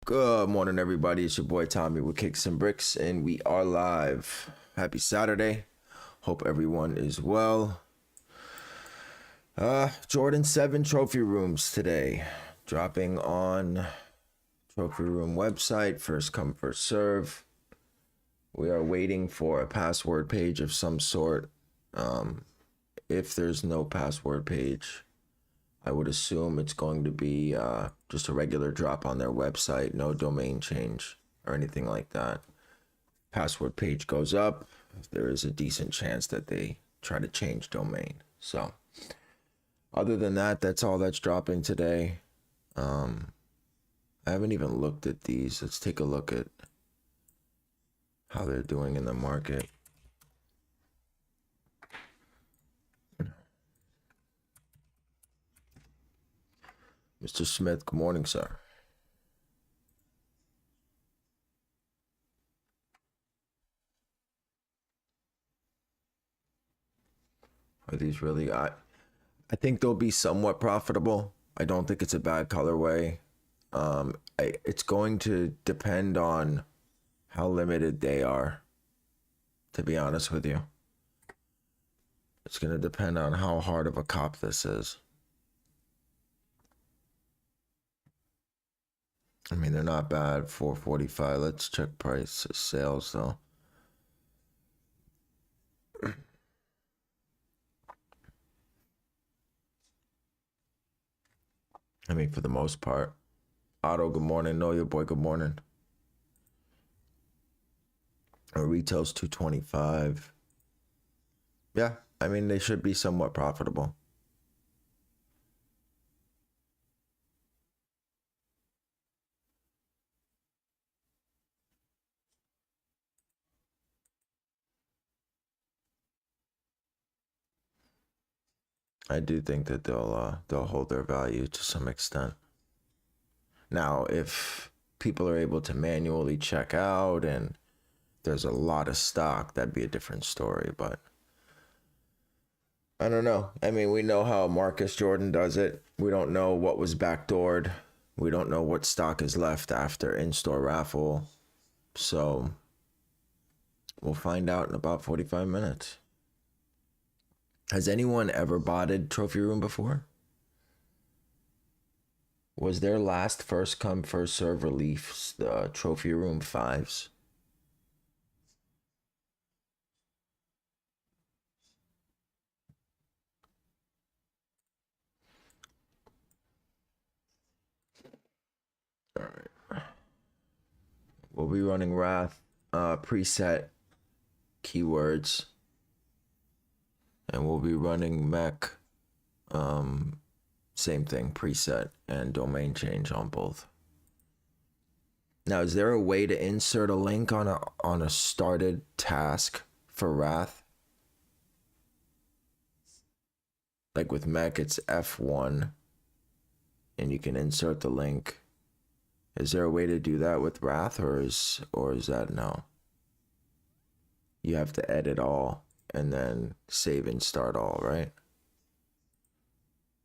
Good morning, everybody. It's your boy Tommy with Kickz and Brickz, and we are live. Happy Saturday. Hope everyone is well. Jordan 7 trophy rooms today. Dropping on trophy room website. First come, first serve. We are waiting for a password page of some sort. If there's no password page, I would assume it's going to be just a regular drop on their website, no domain change or anything like that. Password page goes up, there is a decent chance that they try to change domain. So other than that, that's all that's dropping today. I haven't even looked at these. Let's take a look at how they're doing in the market. Mr. Smith, good morning, sir. Are these really... I think they'll be somewhat profitable. I don't think it's a bad colorway. It's going to depend on how limited they are, to be honest with you. It's going to depend on how hard of a cop this is. I mean, they're not bad. $4.45. Let's check price sales though. I mean, for the most part. Otto, good morning. Know your boy, good morning. Retail's $2.25. Yeah, I mean, they should be somewhat profitable. I do think that they'll hold their value to some extent. Now, if people are able to manually check out and there's a lot of stock, that'd be a different story, but I don't know. I mean, we know how Marcus Jordan does it. We don't know what was backdoored. We don't know what stock is left after in-store raffle. So we'll find out in about 45 minutes. Has anyone ever botted Trophy Room before? Was their last first come, first serve reliefs the Trophy Room 5s? All right. We'll be running Wrath preset keywords. And we'll be running mech, same thing, preset and domain change on both. Now, is there a way to insert a link on a started task for Wrath? Like with mech, it's F1, and you can insert the link. Is there a way to do that with Wrath, or is that no? You have to edit all and then save and start all, right?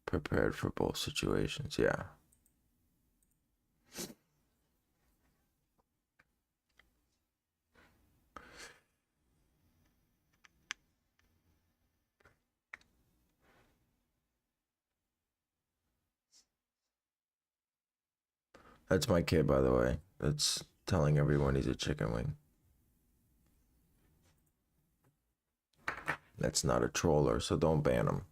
Prepared for both situations, yeah. That's my kid, by the way. That's telling everyone he's a chicken wing. That's not a troller, so don't ban him.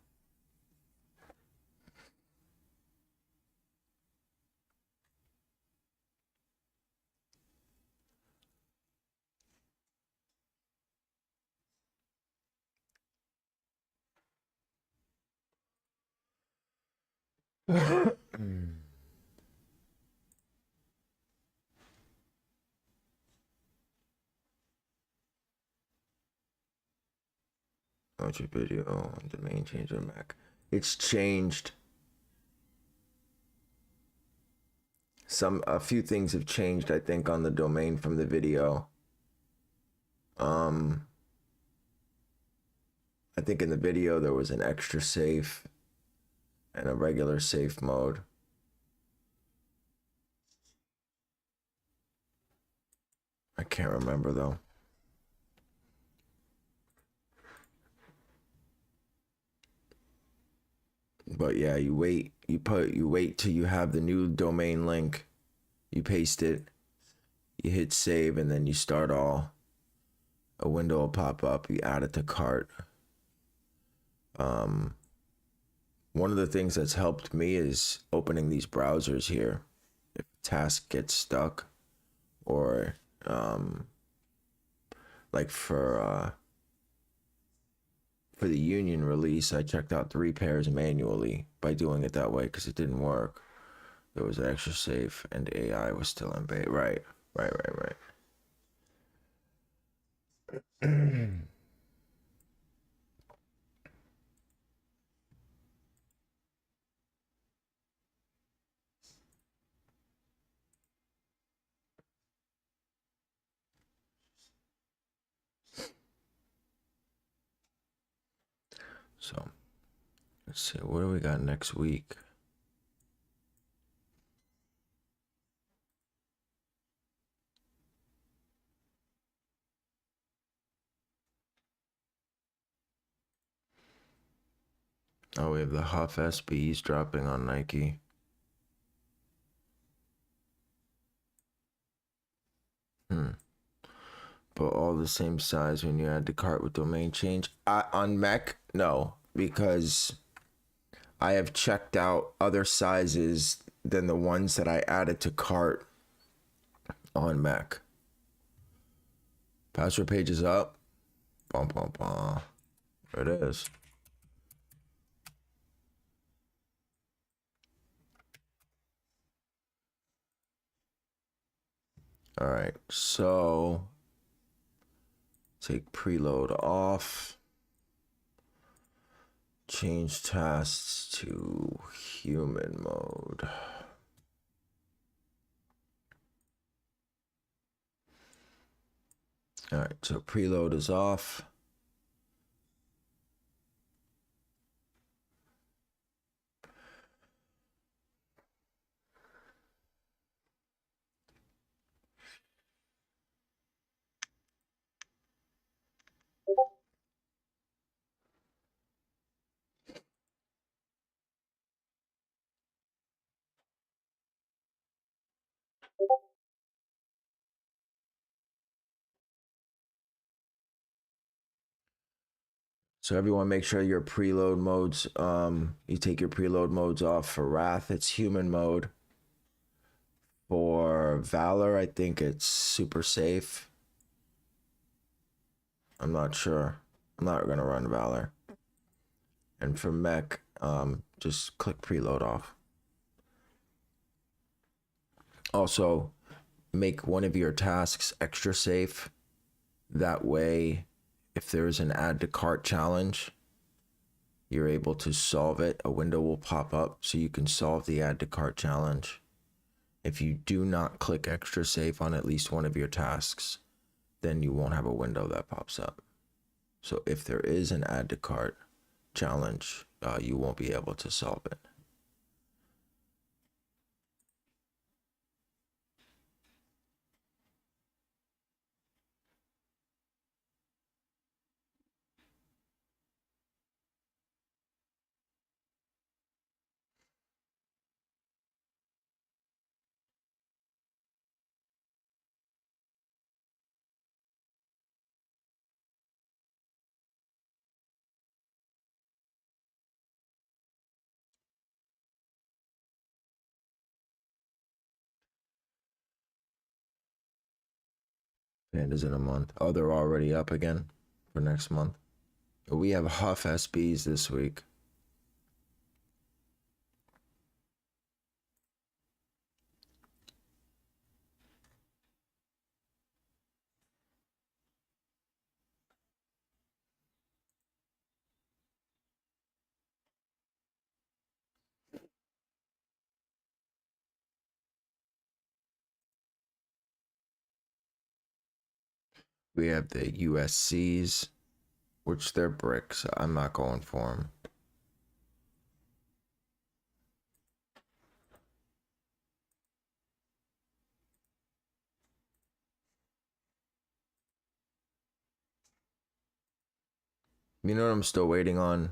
Watch your video on domain change on Mac. It's changed. A few things have changed, I think, on the domain from the video. I think in the video there was an extra safe and a regular safe mode. I can't remember though. But yeah, you wait till you have the new domain link, you paste it, you hit save, and then you start all. A window will pop up, you add it to cart. One of the things that's helped me is opening these browsers here. If a task gets stuck, or like for the union release, I checked out 3 pairs manually by doing it that way because it didn't work. It was extra safe and AI was still in beta. Right. So let's see, what do we got next week? Oh, we have the Huff SBs dropping on Nike. But all the same size when you add the cart with domain change. On Mech, no, because I have checked out other sizes than the ones that I added to cart on Mech. Password page is up. Bum, bum, bum. There it is. All right, so take preload off. Change tasks to human mode. All right, so preload is off. So everyone make sure your preload modes, you take your preload modes off. For Wrath, it's human mode. For Valor, I think it's super safe. I'm not sure. I'm not gonna run Valor. And for Mech, just click preload off. Also, make one of your tasks extra safe. That way, if there's an add to cart challenge, you're able to solve it. A window will pop up so you can solve the add to cart challenge. If you do not click extra safe on at least one of your tasks, then you won't have a window that pops up. So if there is an add to cart challenge, you won't be able to solve it. Pandas in a month. Oh, they're already up again for next month. We have Huff SBs this week. We have the USCs, which they're Brickz. I'm not going for them. You know what I'm still waiting on?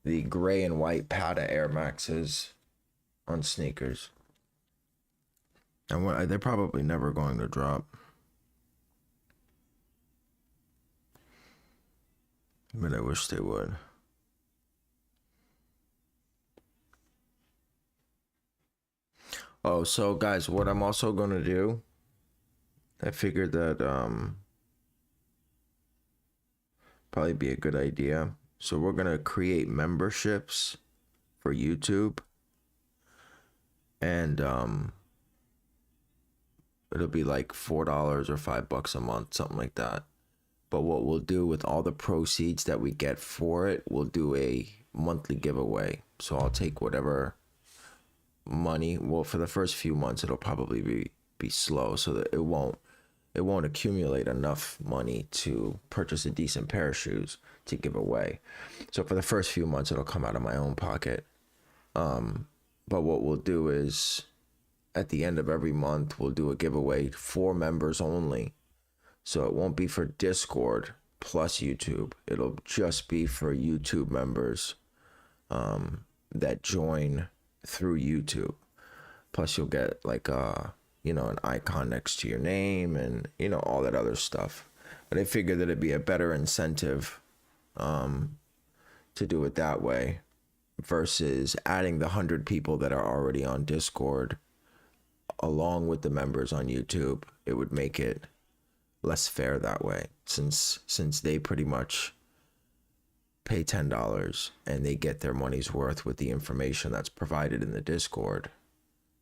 The gray and white Pata Air Maxes on sneakers. And they're probably never going to drop. But I wish they would. Oh, so guys, what I'm also going to do, I figured that probably be a good idea. So we're going to create memberships for YouTube. And it'll be like $4 or $5 a month, something like that. But what we'll do with all the proceeds that we get for it, we'll do a monthly giveaway. So I'll take whatever money. Well, for the first few months, it'll probably be slow, so that it won't accumulate enough money to purchase a decent pair of shoes to give away. So for the first few months, it'll come out of my own pocket. But what we'll do is at the end of every month, we'll do a giveaway for members only. So it won't be for Discord plus YouTube. It'll just be for YouTube members that join through YouTube. Plus you'll get like an icon next to your name and all that other stuff. But I figured that it'd be a better incentive to do it that way versus adding the 100 people that are already on Discord along with the members on YouTube. It would make it less fair that way, since they pretty much pay $10 and they get their money's worth with the information that's provided in the Discord.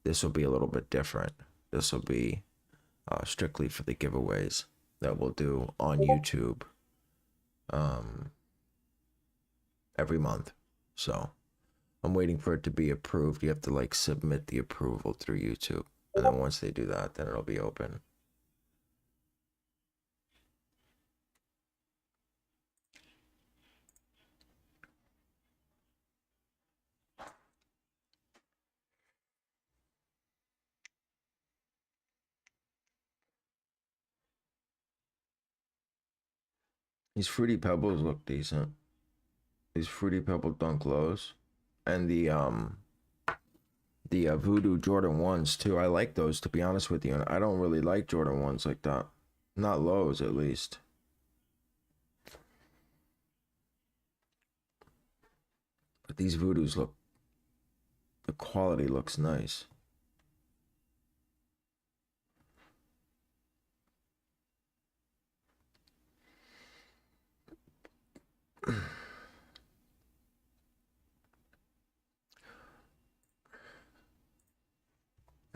This will be a little bit different. This will be strictly for the giveaways that we'll do on YouTube every month. So I'm waiting for it to be approved. You have to like submit the approval through YouTube, and then once they do that, then it'll be open. These Fruity Pebbles look decent. These Fruity Pebble Dunk Lows. And the Voodoo Jordan 1s too. I like those, to be honest with you. And I don't really like Jordan 1s like that. Not lows, at least. But these Voodoos look... the quality looks nice.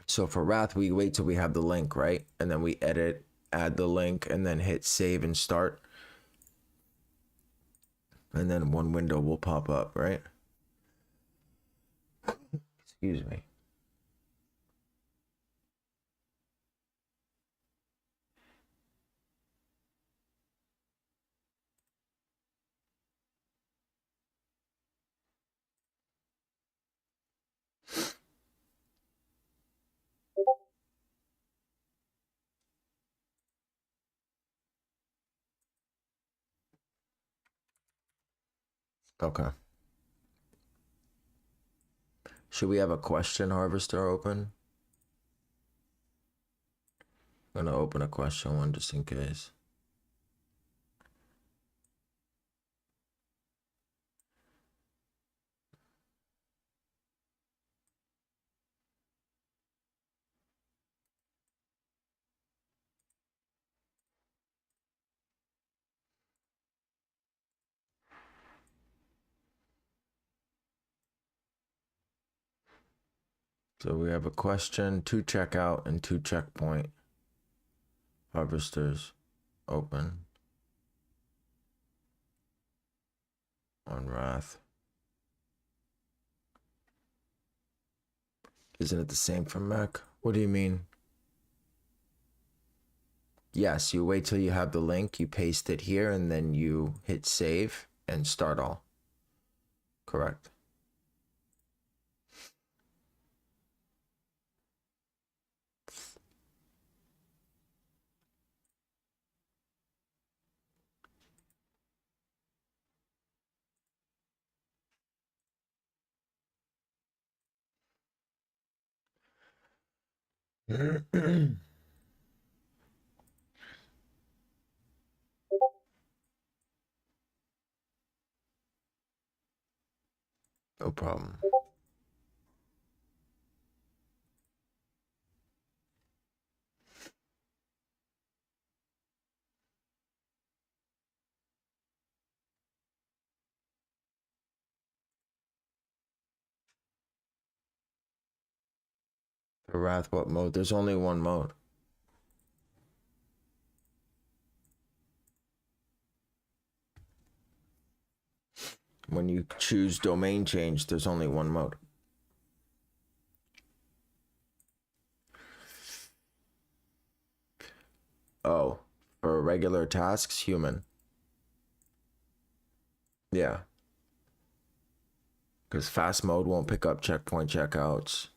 So for Wrath, we wait till we have the link, right? And then we edit, add the link, and then hit save and start. And then one window will pop up, right? Excuse me. Okay. Should we have a question harvester open? I'm gonna open a question one just in case. So we have a question, 2 checkout and 2 checkpoint harvesters open on Wrath. Isn't it the same for Mac? What do you mean? Yes, you wait till you have the link, you paste it here, and then you hit save and start all. Correct. No problem. The Wrath, what mode? There's only one mode. When you choose domain change, there's only one mode. Oh, for regular tasks, human. Yeah. Because fast mode won't pick up checkpoint checkouts.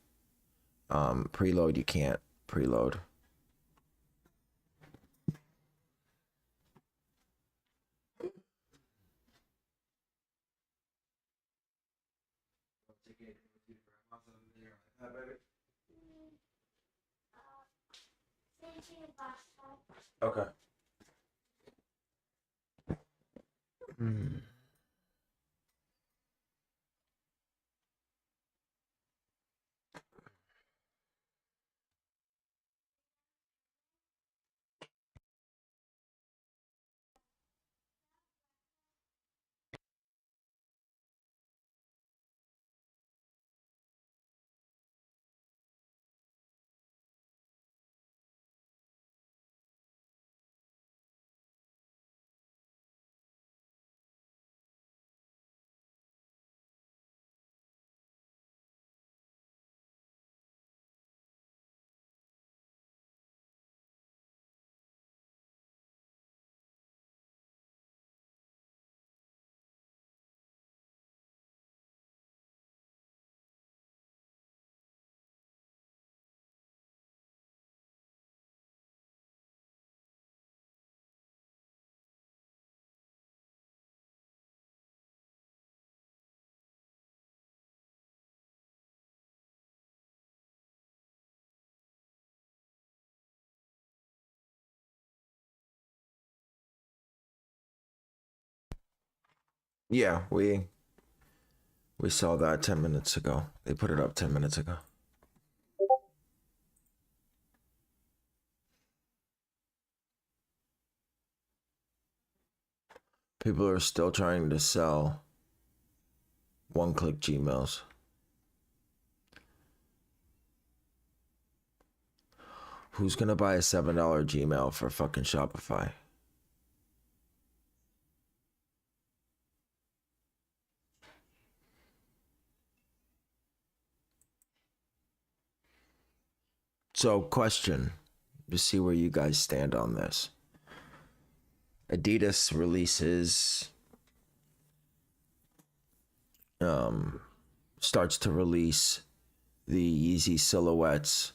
Preload, you can't preload. Okay. Yeah, we saw that 10 minutes ago. They put it up 10 minutes ago. People are still trying to sell one-click G-Mailz. Who's gonna buy a $7 Gmail for fucking Shopify? So, question, to see where you guys stand on this. Adidas releases, starts to release the Yeezy silhouettes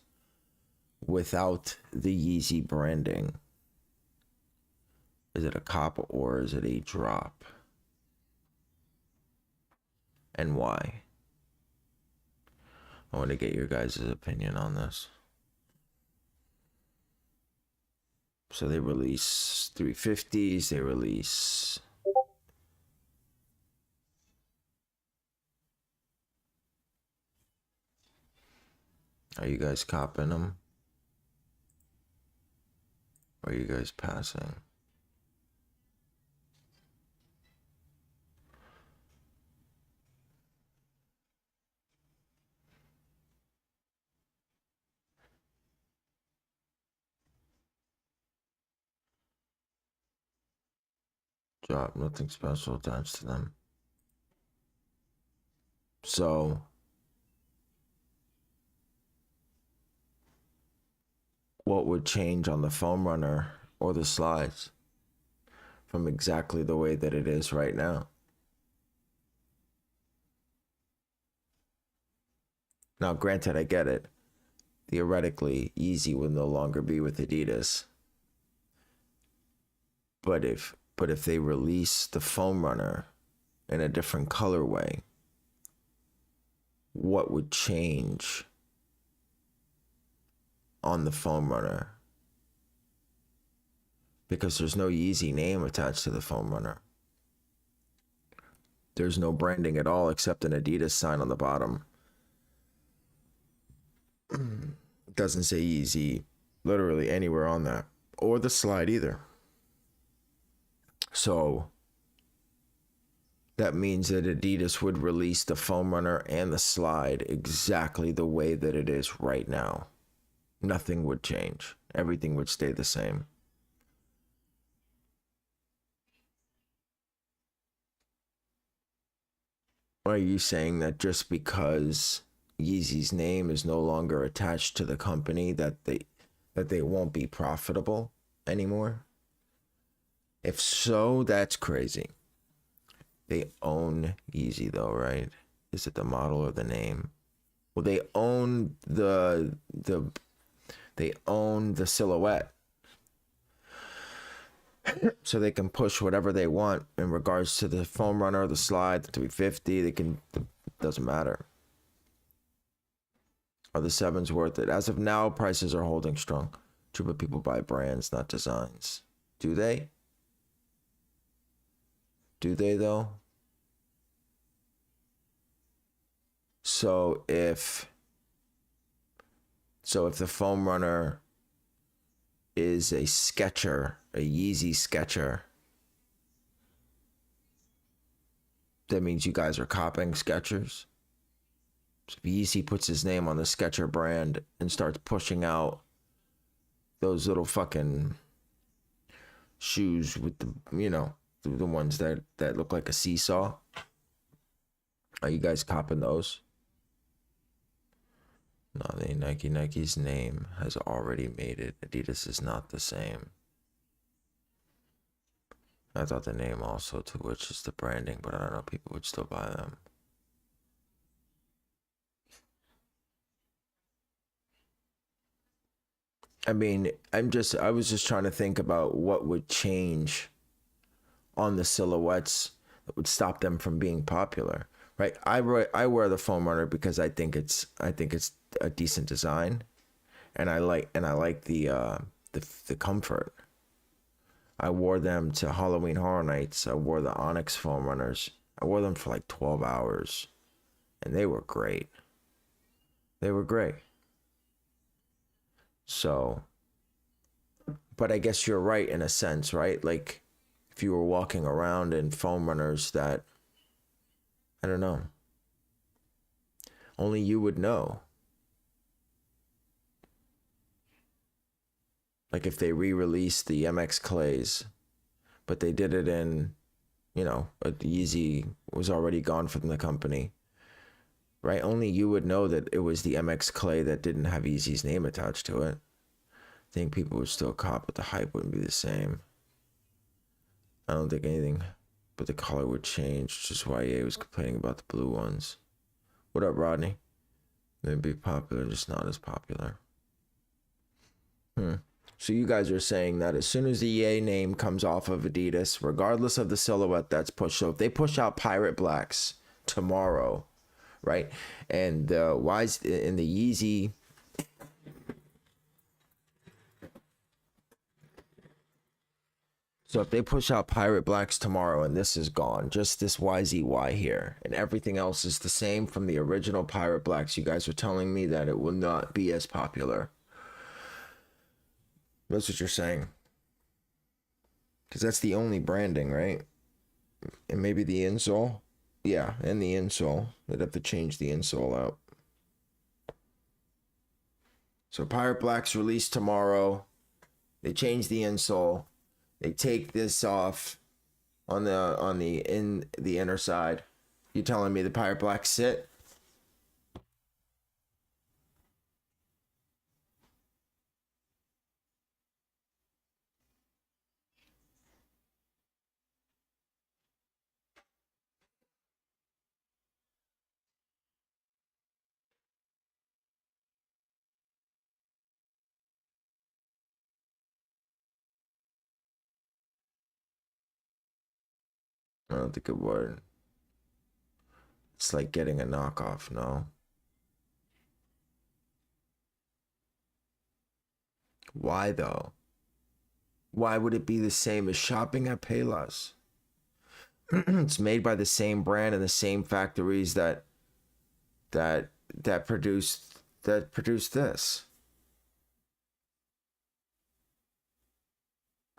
without the Yeezy branding. Is it a cop or is it a drop? And why? I want to get your guys' opinion on this. So they release 350s, they release... Are you guys copping them? Or are you guys passing? Drop, nothing special attached to them. So what would change on the foam runner or the slides from exactly the way that it is right now? Now, granted, I get it. Theoretically, Yeezy will no longer be with Adidas. But if they release the foam runner in a different colorway, what would change on the foam runner because there's no Yeezy name attached to the foam runner. There's no branding at all except an Adidas sign on the bottom. It doesn't say Yeezy literally anywhere on that, or the slide either. So that means that Adidas would release the foam runner and the slide exactly the way that it is right now. Nothing would change. Everything would stay the same. Are you saying that just because Yeezy's name is no longer attached to the company that they won't be profitable anymore? If so, that's crazy. They own Yeezy though, right? Is it the model or the name? Well, they own the silhouette. So they can push whatever they want in regards to the foam runner, the slide, the 350. They can, it doesn't matter. Are the 7's worth it? As of now, prices are holding strong. True, but people buy brands, not designs. Do they? Do they though? So if the foam runner is a Sketcher, a Yeezy Sketcher, that means you guys are copying Skechers. So if Yeezy puts his name on the Sketcher brand and starts pushing out those little fucking shoes with the, you know, the ones that look like a seesaw, are you guys copying those? No, Nike's name has already made it. Adidas is not the same. I thought the name also to which is the branding, but I don't know, people would still buy them. I mean, I was just trying to think about what would change on the silhouettes that would stop them from being popular, right? I wear the foam runner because I think it's a decent design, and I like the comfort. I wore them to Halloween Horror Nights. I wore the Onyx foam runners. I wore them for like 12 hours, and they were great. They were great. So, but I guess you're right in a sense, right? Like, if you were walking around in foam runners that, I don't know, only you would know. Like if they re-released the MX Clays, but they did it in, you know, Yeezy was already gone from the company, right? Only you would know that it was the MX Clay that didn't have Yeezy's name attached to it. I think people would still cop, but the hype wouldn't be the same. I don't think anything but the color would change, which is why EA was complaining about the blue ones. What up, Rodney? They'd be popular, just not as popular. So you guys are saying that as soon as the EA name comes off of Adidas, regardless of the silhouette that's pushed, so if they push out Pirate Blacks tomorrow, right, and the Yeezy, so if they push out Pirate Blacks tomorrow and this is gone, just this YZY here, and everything else is the same from the original Pirate Blacks, you guys are telling me that it will not be as popular. That's what you're saying. Because that's the only branding, right? And maybe the insole. Yeah, and the insole. They'd have to change the insole out. So Pirate Black's released tomorrow. They change the insole. They take this off on the inner side. You telling me the Pirate Blacks sit? I don't think it would. It's like getting a knockoff, no? Why though? Why would it be the same as shopping at Payless? It's made by the same brand and the same factories that produced this,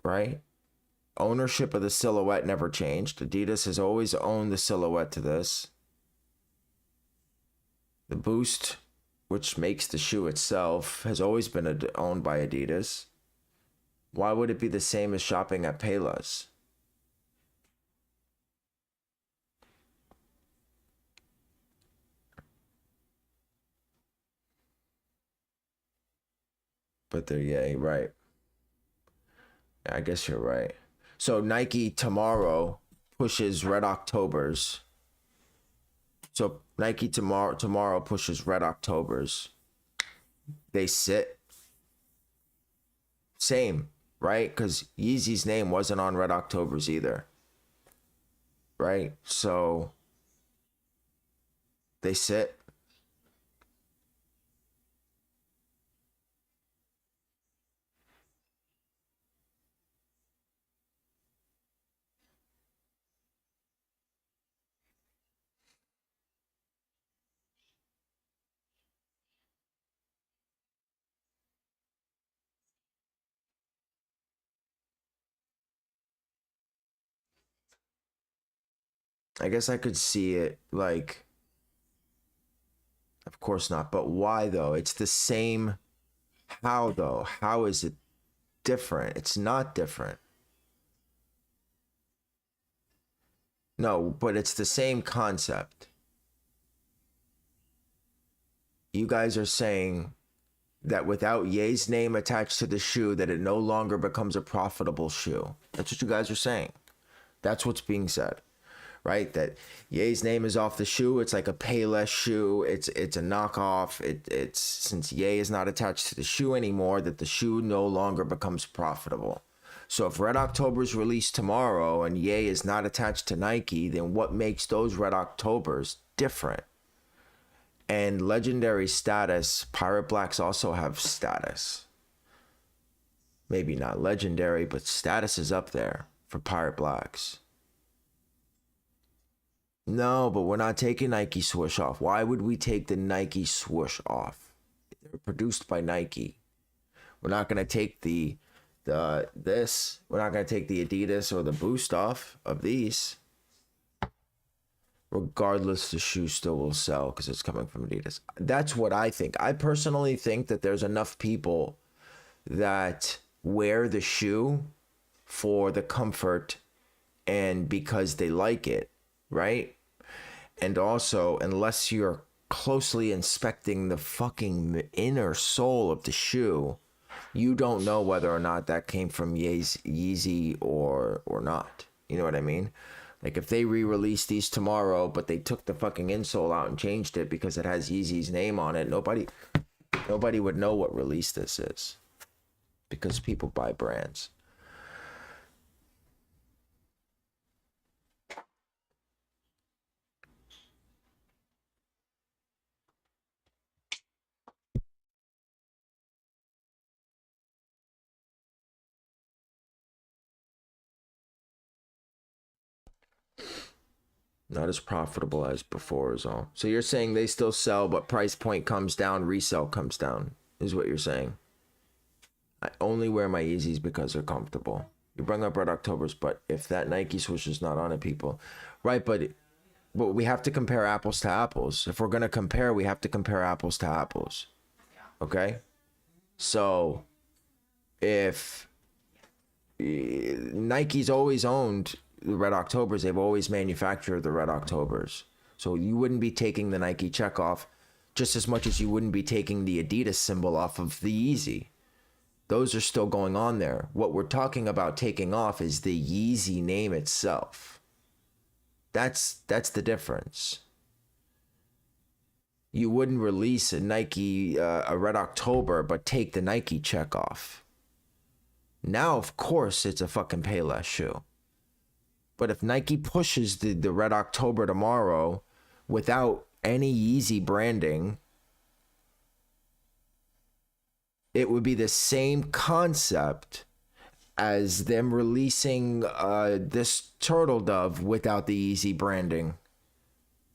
right? Ownership of the silhouette never changed. Adidas has always owned the silhouette to this. The Boost, which makes the shoe itself, has always been owned by Adidas. Why would it be the same as shopping at Payless? But they're, yeah, right. I guess you're right. So Nike tomorrow pushes Red Octobers. So Nike tomorrow pushes Red Octobers. They sit. Same, right? Because Yeezy's name wasn't on Red Octobers either. Right? So they sit. I guess I could see it like, of course not, but why though? It's the same. How though? How is it different? It's not different. No, but it's the same concept. You guys are saying that without Ye's name attached to the shoe, that it no longer becomes a profitable shoe. That's what you guys are saying. That's what's being said, right? That Ye's name is off the shoe. It's like a Payless shoe. It's a knockoff. It's since Ye is not attached to the shoe anymore, that the shoe no longer becomes profitable. So if Red October is released tomorrow and Ye is not attached to Nike, then what makes those Red Octobers different? And legendary status, Pirate Blacks also have status. Maybe not legendary, but status is up there for Pirate Blacks. No, but we're not taking Nike swoosh off. Why would we take the Nike swoosh off? They're produced by Nike. We're not going to take the this. We're not going to take the Adidas or the Boost off of these. Regardless, the shoe still will sell because it's coming from Adidas. That's what I think. I personally think that there's enough people that wear the shoe for the comfort and because they like it, right? And also, unless you're closely inspecting the fucking inner sole of the shoe, you don't know whether or not that came from Yeezy or not. You know what I mean? Like if they re-release these tomorrow, but they took the fucking insole out and changed it because it has Yeezy's name on it, nobody would know what release this is because people buy brands. Not as profitable as before is all. So you're saying they still sell, but price point comes down, resale comes down, is what you're saying. I only wear my Yeezys because they're comfortable. You bring up Red Octobers, but if that Nike swoosh is not on it, people, right? But we have to compare apples to apples. If we're gonna compare, we have to compare apples to apples. Okay. So if Nike's always owned the Red Octobers, they've always manufactured the Red Octobers. So you wouldn't be taking the Nike check off just as much as you wouldn't be taking the Adidas symbol off of the Yeezy. Those are still going on there. What we're talking about taking off is the Yeezy name itself. That's the difference. You wouldn't release a Nike, a Red October, but take the Nike check off. Now, of course, it's a fucking Payless shoe. But if Nike pushes the Red October tomorrow without any Yeezy branding, it would be the same concept as them releasing this turtle dove without the Yeezy branding.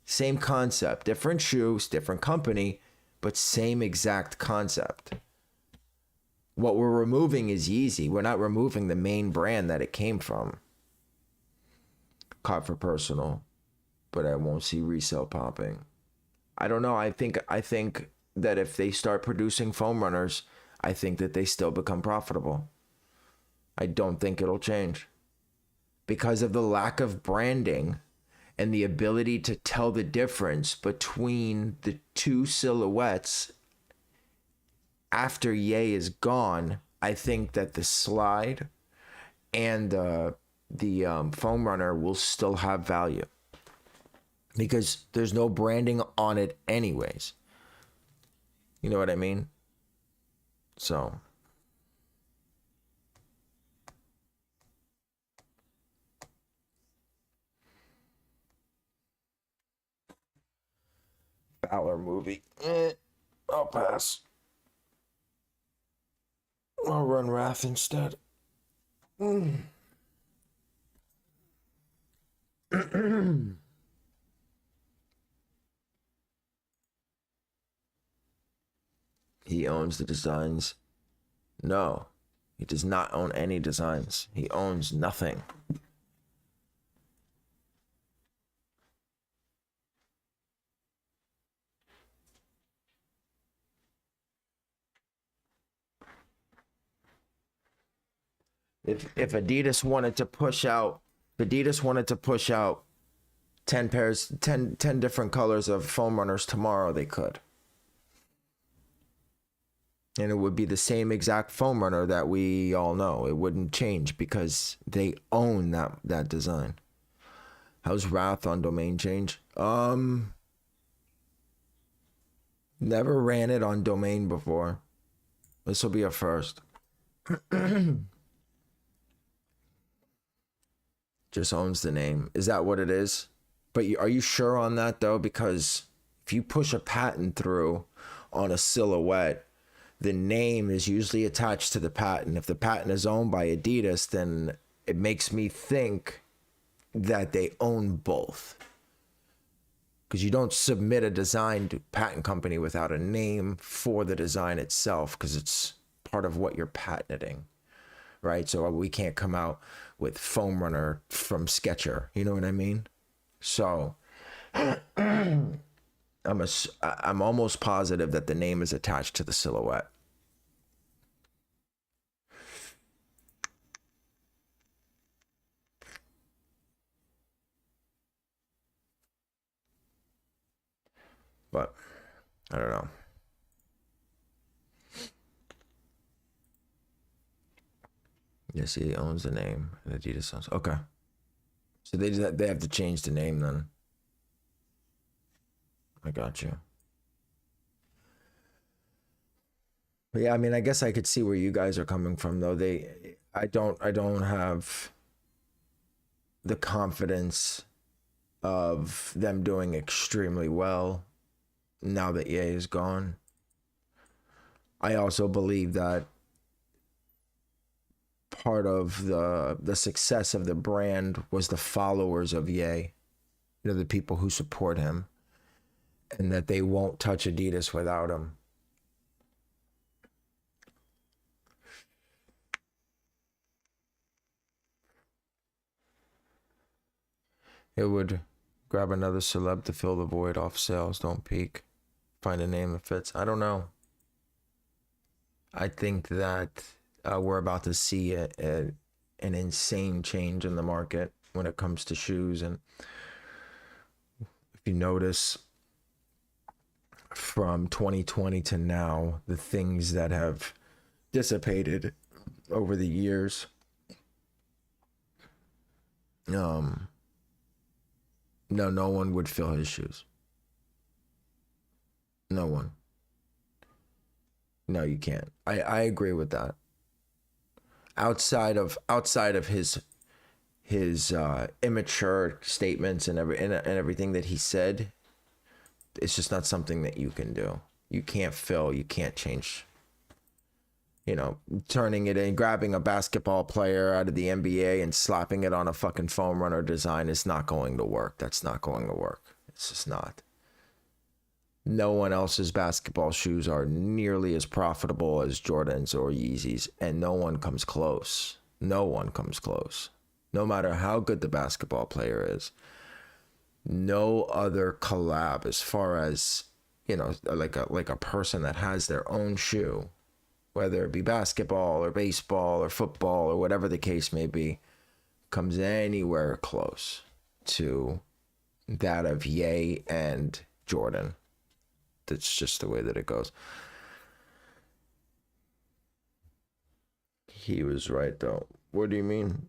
Same concept, different shoes, different company, but same exact concept. What we're removing is Yeezy. We're not removing the main brand that it came from. Caught for personal, but I won't see resale popping. I don't know. I think that if they start producing foam runners, I think that they still become profitable. I don't think it'll change because of the lack of branding and the ability to tell the difference between the two silhouettes after Ye is gone. I think that the slide and the foam runner will still have value because there's no branding on it anyways. You know what I mean? So Fowler movie. I'll pass. I'll run Wrath instead. He owns the designs. No, he does not own any designs. He owns nothing. If Adidas wanted to push out, 10 pairs, 10 different colors of foam runners tomorrow, they could. And it would be the same exact foam runner that we all know. It wouldn't change because they own that design. How's Wrath on domain change? Never ran it on domain before. This will be a first. Just owns the name. Is that what it is? But are you sure on that though? Because if you push a patent through on a silhouette, the name is usually attached to the patent. If the patent is owned by Adidas, then it makes me think that they own both. Because you don't submit a design to patent company without a name for the design itself, because it's part of what you're patenting, right? So we can't come out with foam runner from Skechers, you know what I mean? So I'm almost positive that the name is attached to the silhouette. But I don't know. Yes, he owns the name. Adidas owns. Okay. So they have to change the name then. I got you. But yeah, I mean, I guess I could see where you guys are coming from though. I don't have the confidence of them doing extremely well now that EA is gone. I also believe that part of the success of the brand was the followers of Ye, you know, the people who support him, and that they won't touch Adidas without him. It would grab another celeb to fill the void off sales. Don't peak. Find a name that fits. I don't know. I think that we're about to see an insane change in the market when it comes to shoes. And if you notice, from 2020 to now, the things that have dissipated over the years, no one would fill his shoes. No one. No, you can't. I agree with that. Outside of his immature statements and everything that he said, it's just not something that you can do. You can't fill. You can't change. you know, turning it in, grabbing a basketball player out of the NBA and slapping it on a fucking foam runner design is not going to work. That's not going to work. It's just not. No one else's basketball shoes are nearly as profitable as Jordans or Yeezys, and no one comes close. No one comes close. No matter how good the basketball player is, no other collab, as far as, you know, like a person that has their own shoe, whether it be basketball or baseball or football or whatever the case may be, comes anywhere close to that of Ye and Jordan. That's just the way that it goes. He was right, though. What do you mean?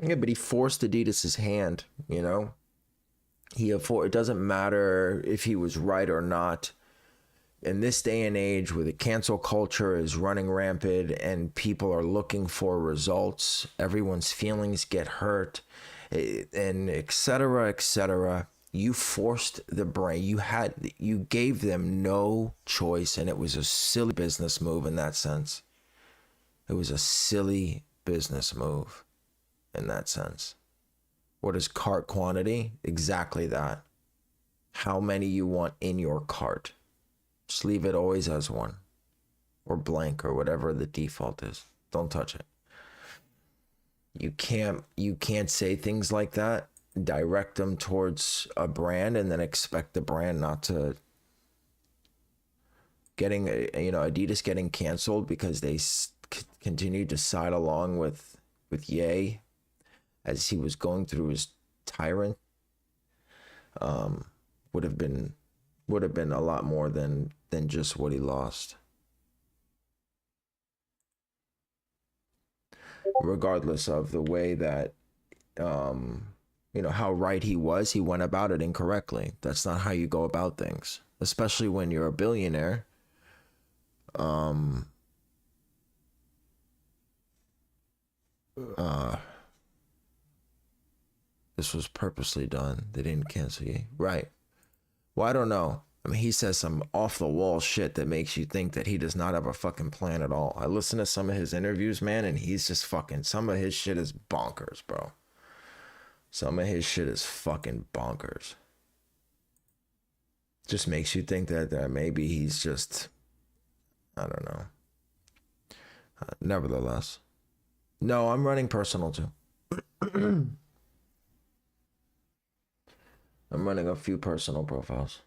Yeah, but he forced Adidas's hand, you know? It doesn't matter if he was right or not. In this day and age where the cancel culture is running rampant and people are looking for results, everyone's feelings get hurt, and et cetera, you forced the brand. You gave them no choice, and it was a silly business move in that sense. It was a silly business move in that sense. What is cart quantity? Exactly that. How many you want in your cart. Just leave it always as one, or blank, or whatever the default is. Don't touch it. You can't say things like that, direct them towards a brand, and then expect the brand not to. Adidas getting canceled because they continued to side along with Ye as he was going through his tyrant, would have been a lot more than just what he lost. Regardless of the way that, how right he was, he went about it incorrectly. That's not how you go about things, especially when you're a billionaire. This was purposely done. They didn't cancel you, right? Well, I don't know. I mean, he says some off the wall shit that makes you think that he does not have a fucking plan at all. I listen to some of his interviews, man, and he's just fucking, some of his shit is bonkers, bro. Some of his shit is fucking bonkers. Just makes you think that maybe he's just, I don't know. Nevertheless. No, I'm running personal too. I'm running a few personal profiles.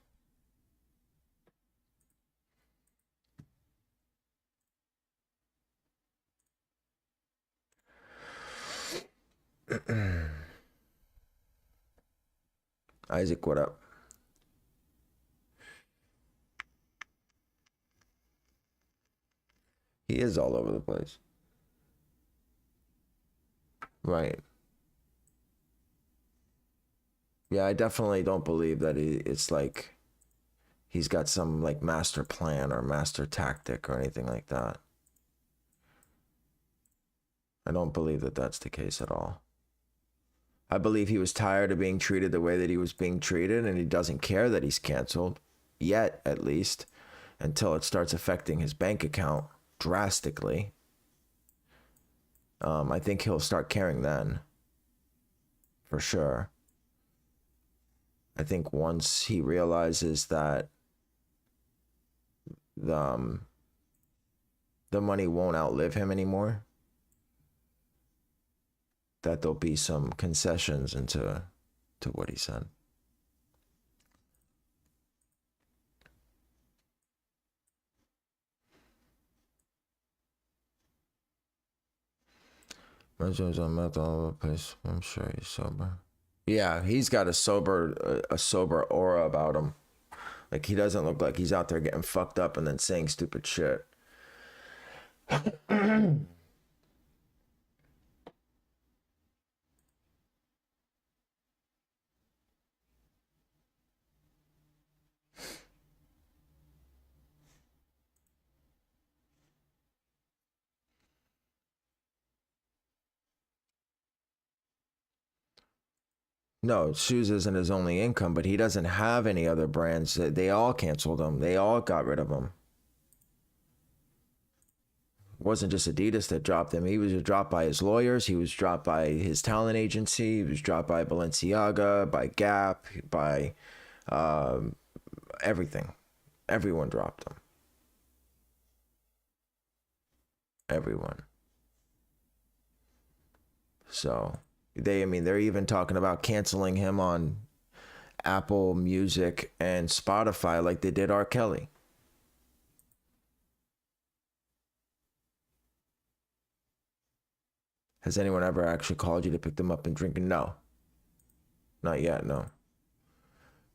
Isaac, what up? He is all over the place. Right. Yeah, I definitely don't believe that it's like he's got some like master plan or master tactic or anything like that. I don't believe that that's the case at all. I believe he was tired of being treated the way that he was being treated, and he doesn't care that he's canceled, yet at least, until it starts affecting his bank account drastically. I think he'll start caring then, for sure. I think once he realizes that the money won't outlive him anymore, that there'll be some concessions to what he said. I'm all over the place. I'm sure he's sober. Yeah, he's got a sober aura about him. Like, he doesn't look like he's out there getting fucked up and then saying stupid shit. No, shoes isn't his only income, but he doesn't have any other brands. They all canceled him. They all got rid of him. wasn't just Adidas that dropped him. He was dropped by his lawyers. He was dropped by his talent agency. He was dropped by Balenciaga, by Gap, by everything. Everyone dropped him. Everyone. So they're even talking about canceling him on Apple Music and Spotify like they did R. Kelly. Has anyone ever actually called you to pick them up and drink? No. Not yet, no.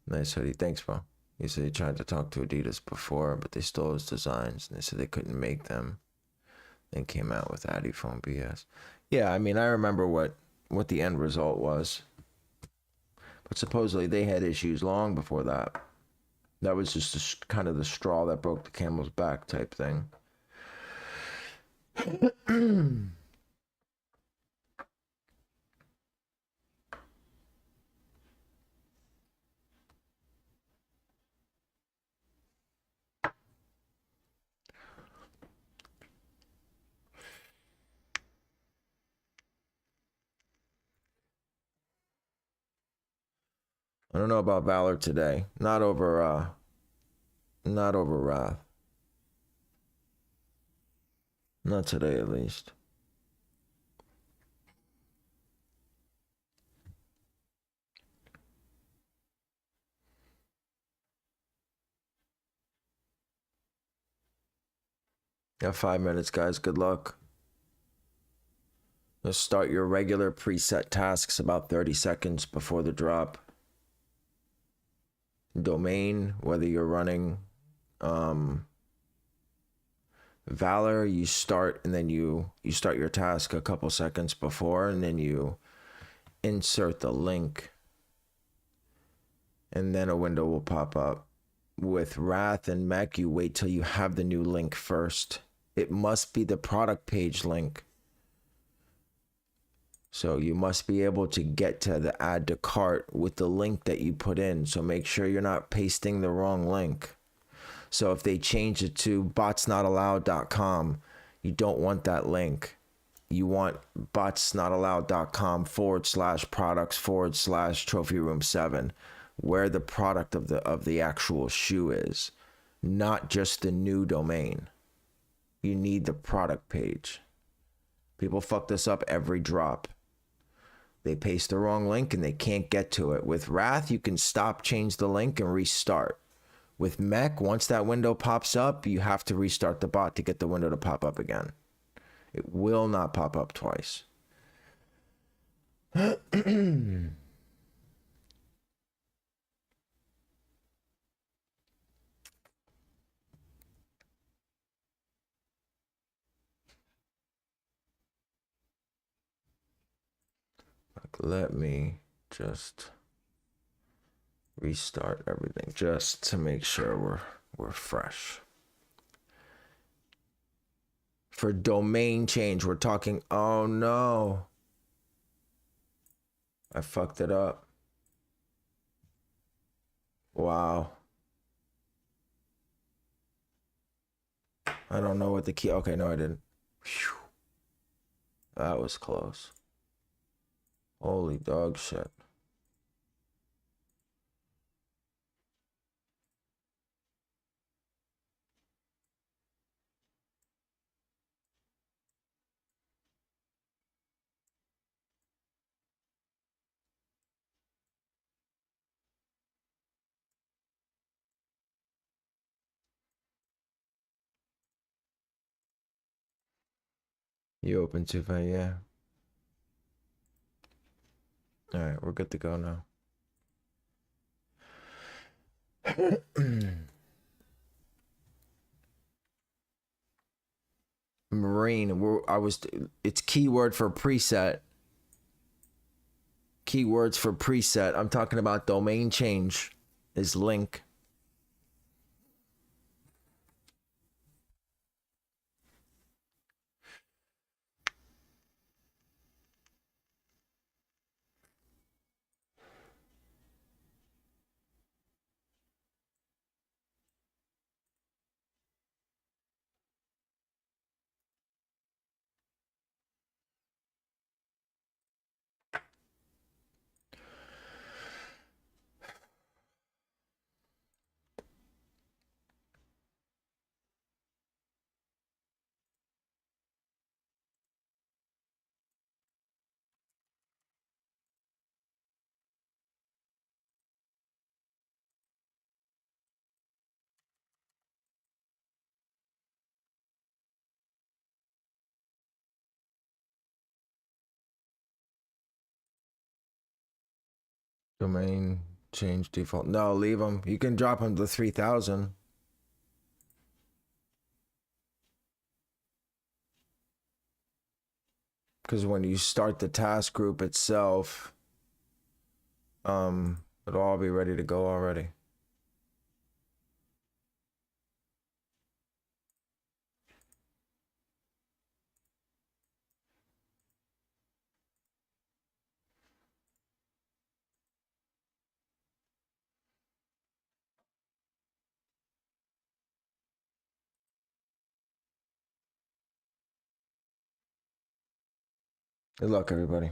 Nice hoodie. Thanks, bro. He said he tried to talk to Adidas before, but they stole his designs, and they said they couldn't make them. Then came out with Adiphone BS. Yeah, I mean, I remember what the end result was. But supposedly they had issues long before that. That was just kind of the straw that broke the camel's back type thing. I don't know about Valor today. Not over Wrath. Not today, at least. Got 5 minutes, guys. Good luck. Just start your regular preset tasks about 30 seconds before the drop. Domain, whether you're running Valor, you start and then you start your task a couple seconds before, and then you insert the link, and then a window will pop up. With Wrath and Mech, you wait till you have the new link first. It must be the product page link. So you must be able to get to the add to cart with the link that you put in. So make sure you're not pasting the wrong link. So if they change it to botsnotallowed.com, you don't want that link. You want botsnotallowed.com/products/trophy room 7, where the product of the actual shoe is, not just the new domain. You need the product page. People fuck this up every drop. They paste the wrong link and they can't get to it. With Wrath, you can stop, change the link, and restart. With Mech, once that window pops up, you have to restart the bot to get the window to pop up again. It will not pop up twice. Let me just restart everything just to make sure we're fresh. For domain change, we're talking, oh no, I fucked it up. Wow. I don't know what the key, okay, no I didn't. Whew. That was close. Holy dog shit. You open too far, yeah. All right, we're good to go now. Marine, it's keyword for preset. Keywords for preset. I'm talking about domain change is link. Domain change default. No, leave them. You can drop them to 3,000. Because when you start the task group itself, it'll all be ready to go already. Good luck, everybody.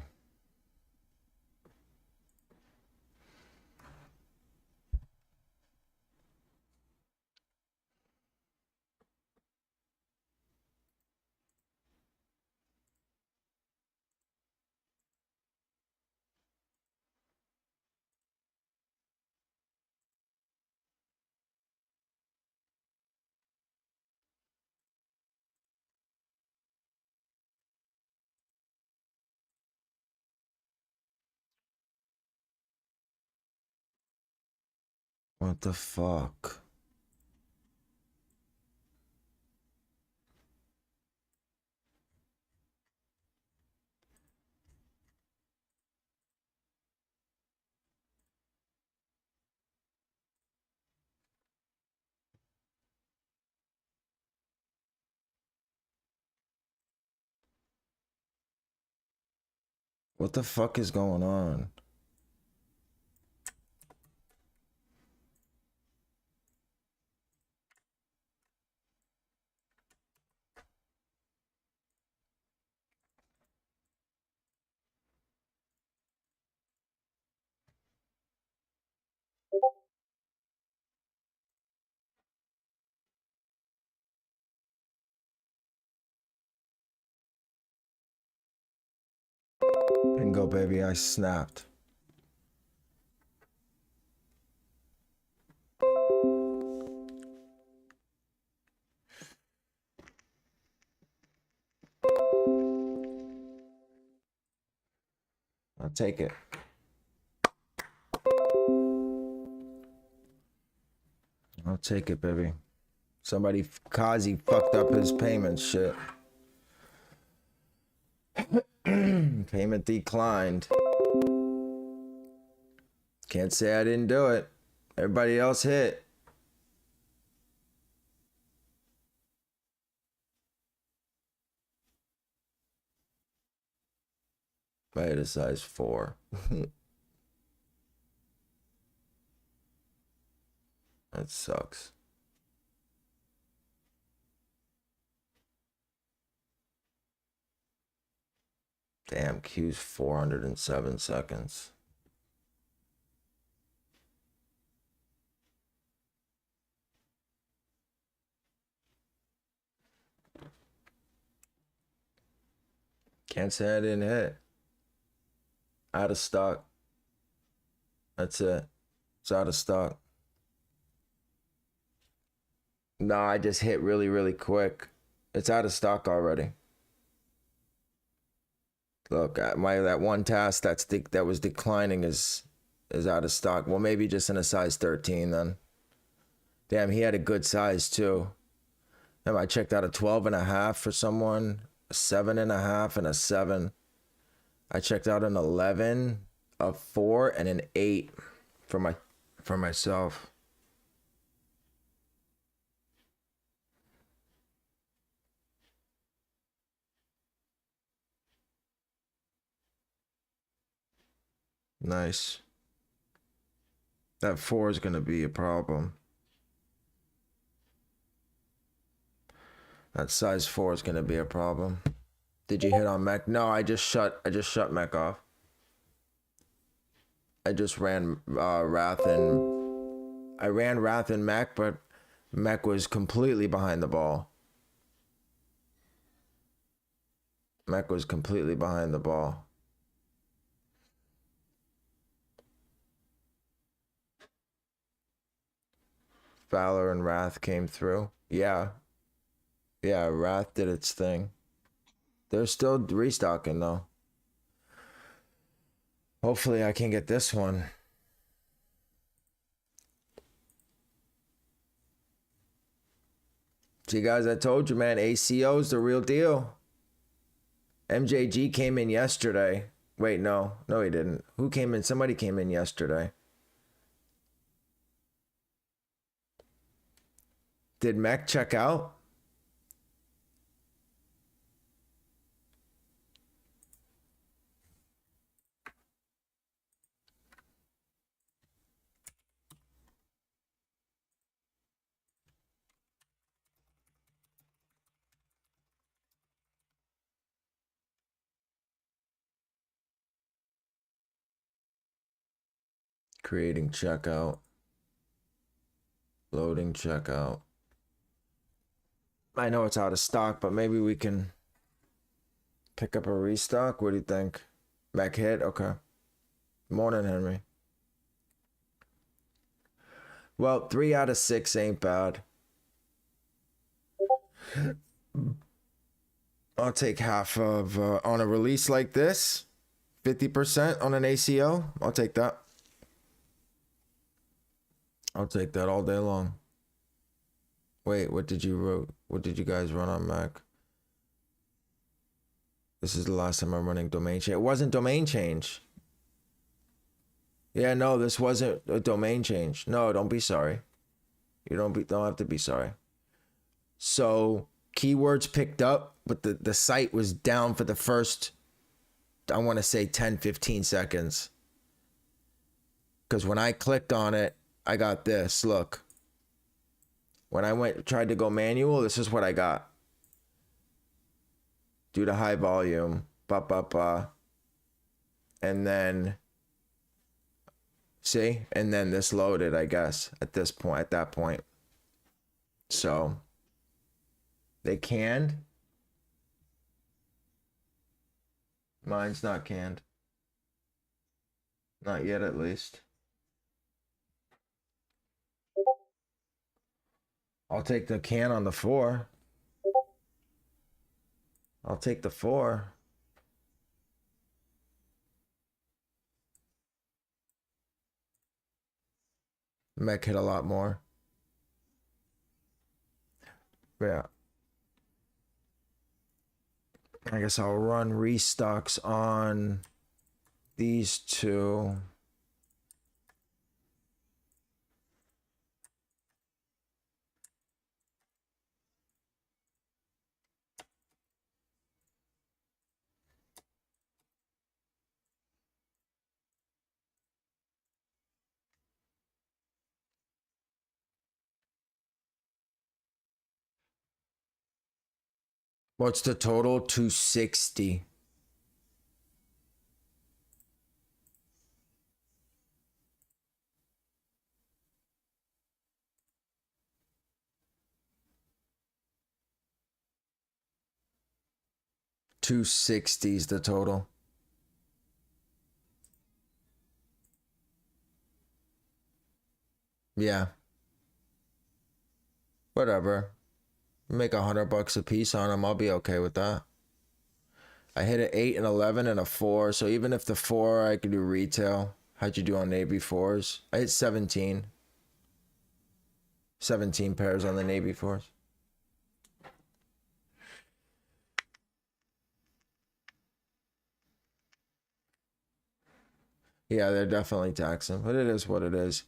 What the fuck? What the fuck is going on? Bingo, baby, I snapped. I'll take it. I'll take it, baby. Somebody, Kazi fucked up his payment shit. Payment declined. Can't say I didn't do it. Everybody else hit. I had a size 4. That sucks. Damn, queue's 407 seconds. Can't say I didn't hit. Out of stock. That's it. It's out of stock. No, I just hit really, really quick. It's out of stock already. Look, that one task that was declining is out of stock. Well, maybe just in a size 13 then. Damn, he had a good size too. Damn, I checked out a 12.5 for someone, a 7.5, and a 7. I checked out an 11, a 4, and an 8 for myself. Nice. That 4 is going to be a problem. That size 4 is going to be a problem. Did you hit on mech? No, I just shut mech off. I just ran Wrath and mech, but mech was completely behind the ball. Mech was completely behind the ball. Valor and Wrath came through. Yeah, Wrath did its thing. They're still restocking though. Hopefully I can get this one. See, guys, I told you, man, ACO's the real deal. MJG came in yesterday. Wait, no, he didn't. Who came in? Somebody came in yesterday. Did Mech check out? Creating checkout. Loading checkout. I know it's out of stock, but maybe we can pick up a restock. What do you think? Mech hit? Okay. Morning, Henry. Well, 3 out of 6 ain't bad. I'll take half of, on a release like this, 50% on an ACO. I'll take that. I'll take that all day long. Wait, what did you guys run on Mac? This is the last time I'm running domain change. It wasn't domain change. Yeah, no, this wasn't a domain change. No, don't be sorry. You don't have to be sorry. So keywords picked up, but the site was down for the first, I want to say 10, 15 seconds. Because when I clicked on it, I got this, look. When I tried to go manual, this is what I got. Due to high volume, and then, see? And then this loaded, I guess, at that point. So, they canned. Mine's not canned. Not yet, at least. I'll take the can on the 4. I'll take the 4. Mech hit a lot more. Yeah. I guess I'll run restocks on these two. What's the total? 260. $260 is the total. Yeah. Whatever. Make $100 a piece on them. I'll be okay with that. I hit an 8 and 11 and a 4. So even if the 4 I could do retail. How'd you do on Navy 4s? I hit 17. 17 pairs on the Navy 4s. Yeah, they're definitely taxing, but it is what it is.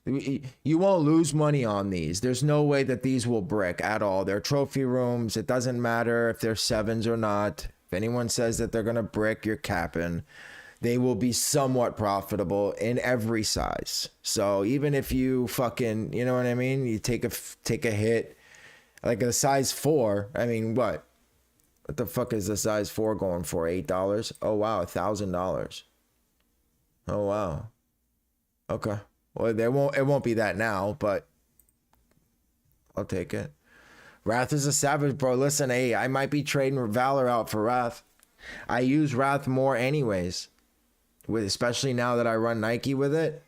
You won't lose money on these. There's no way that these will brick at all. They're trophy rooms. It doesn't matter if they're 7s or not. If anyone says that they're going to brick, you're capping. They will be somewhat profitable in every size. So even if you fucking, you know what I mean? You take a hit, like a size 4. I mean, what the fuck is the size 4 going for? $8? Oh, wow. $1,000. Oh, wow. Okay. Well, it won't be that now, but I'll take it. Wrath is a savage, bro. Listen, hey, I might be trading Valor out for Wrath. I use Wrath more anyways. Especially now that I run Nike with it.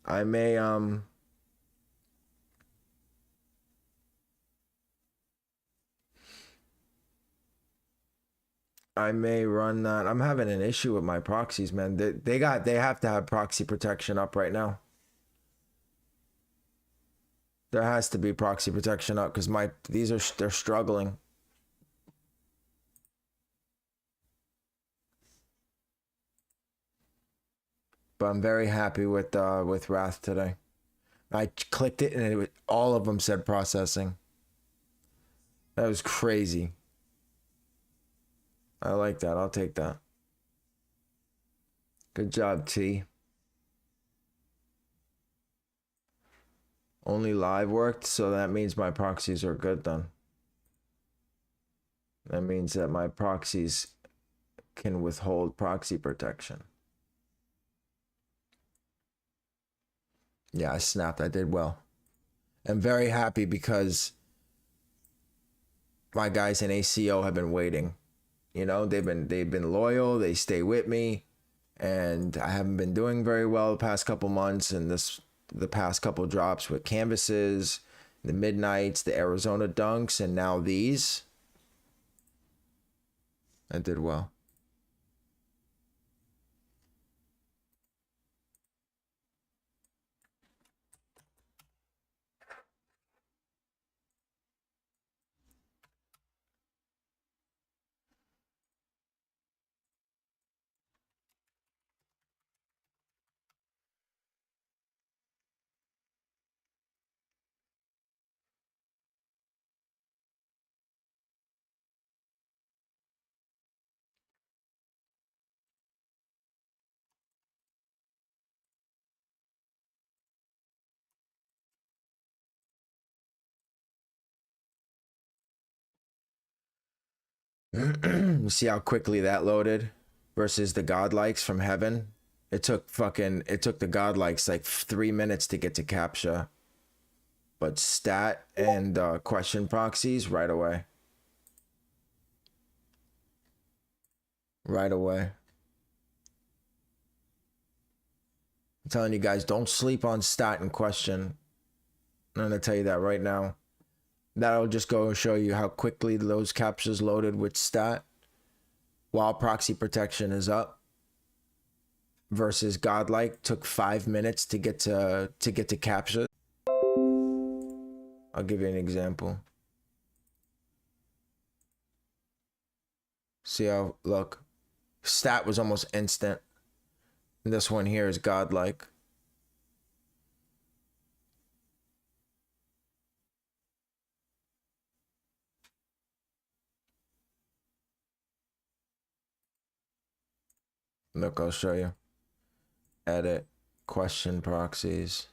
I may run that. I'm having an issue with my proxies, man. They have to have proxy protection up right now. There has to be proxy protection up because they're struggling. But I'm very happy with Wrath today. I clicked it and all of them said processing. That was crazy. I like that. I'll take that. Good job, T. Only live worked, so that means my proxies are good then. That means that my proxies can withhold proxy protection. Yeah, I snapped. I did well. I'm very happy because my guys in ACO have been waiting. You know, they've been loyal. They stay with me, and I haven't been doing very well the past couple months. And the past couple drops with canvases, the midnights, the Arizona dunks, and now these. I did well. You see how quickly that loaded versus the godlikes from heaven? It took the godlikes like 3 minutes to get to captcha. But stat and question proxies right away. Right away. I'm telling you guys, don't sleep on stat and question. I'm gonna tell you that right now. That'll just go and show you how quickly those captchas loaded with stat while proxy protection is up. Versus godlike took 5 minutes to get to captcha. I'll give you an example. See how, look, stat was almost instant. And this one here is godlike. Look, I'll show you. Edit, question proxies,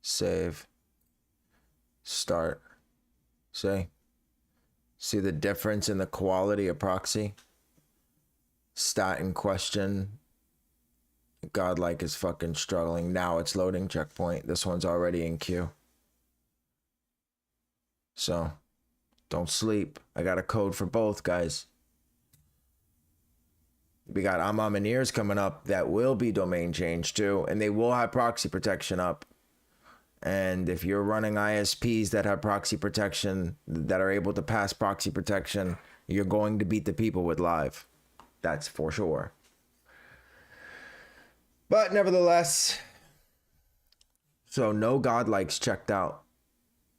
save, start. See the difference in the quality of proxy? Stat in question. Godlike is fucking struggling. Now it's loading checkpoint. This one's already in queue. So, don't sleep. I got a code for both, guys. We got Amamineers coming up that will be domain change too, and they will have proxy protection up. And if you're running ISPs that have proxy protection, that are able to pass proxy protection, you're going to beat the people with live. That's for sure. But nevertheless, so no godlikes checked out.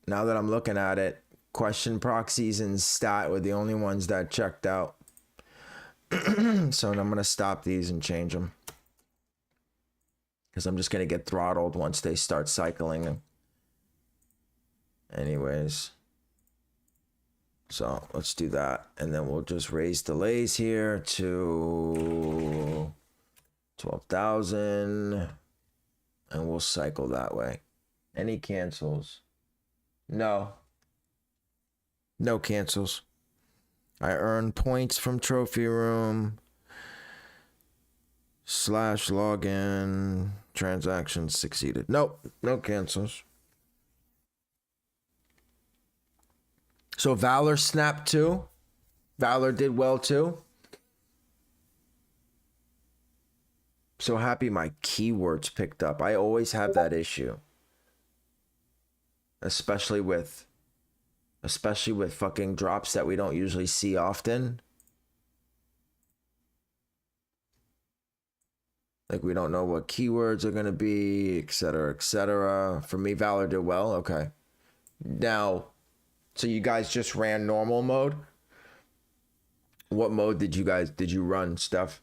Now that I'm looking at it, question proxies and stat were the only ones that checked out. So I'm going to stop these and change them. Because I'm just going to get throttled once they start cycling. Anyways. So let's do that. And then we'll just raise delays here to 12,000. And we'll cycle that way. Any cancels? No. No cancels. I earn points from trophy room / login. Transactions succeeded. Nope, no cancels. So Valor snapped too. Valor did well too. So happy my keywords picked up. I always have that issue. Especially with fucking drops that we don't usually see often. Like we don't know what keywords are going to be, etc., etc. For me, Valor did well. Okay. Now, so you guys just ran normal mode? What mode did you run, Steph?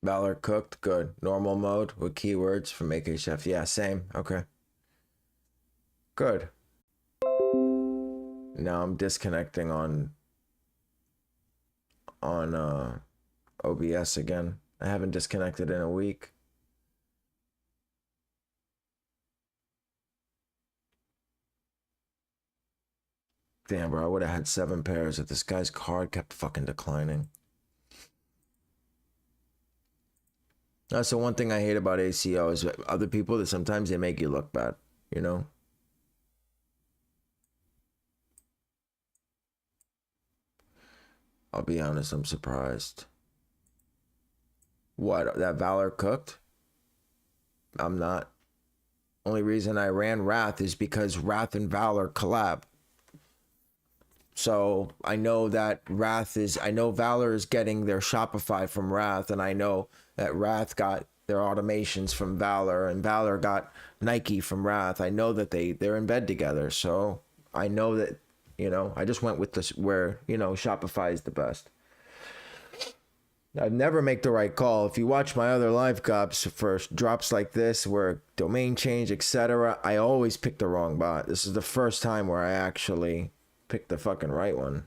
Valor cooked, good. Normal mode with keywords from AK Chef. Yeah, same. Okay. Good. Now I'm disconnecting on OBS again. I haven't disconnected in a week. Damn, bro, I would have had 7 pairs if this guy's card kept fucking declining. That's the one thing I hate about ACO is other people that sometimes they make you look bad, you know? I'll be honest, I'm surprised. What, that Valor cooked? I'm not. Only reason I ran Wrath is because Wrath and Valor collab. So I know that I know Valor is getting their Shopify from Wrath, and I know that Wrath got their automations from Valor, and Valor got Nike from Wrath. I know that they're in bed together, so I know that, you know, I just went with this where, you know, Shopify is the best. I'd never make the right call. If you watch my other live cops for drops like this where domain change, etc., I always pick the wrong bot. This is the first time where I actually picked the fucking right one.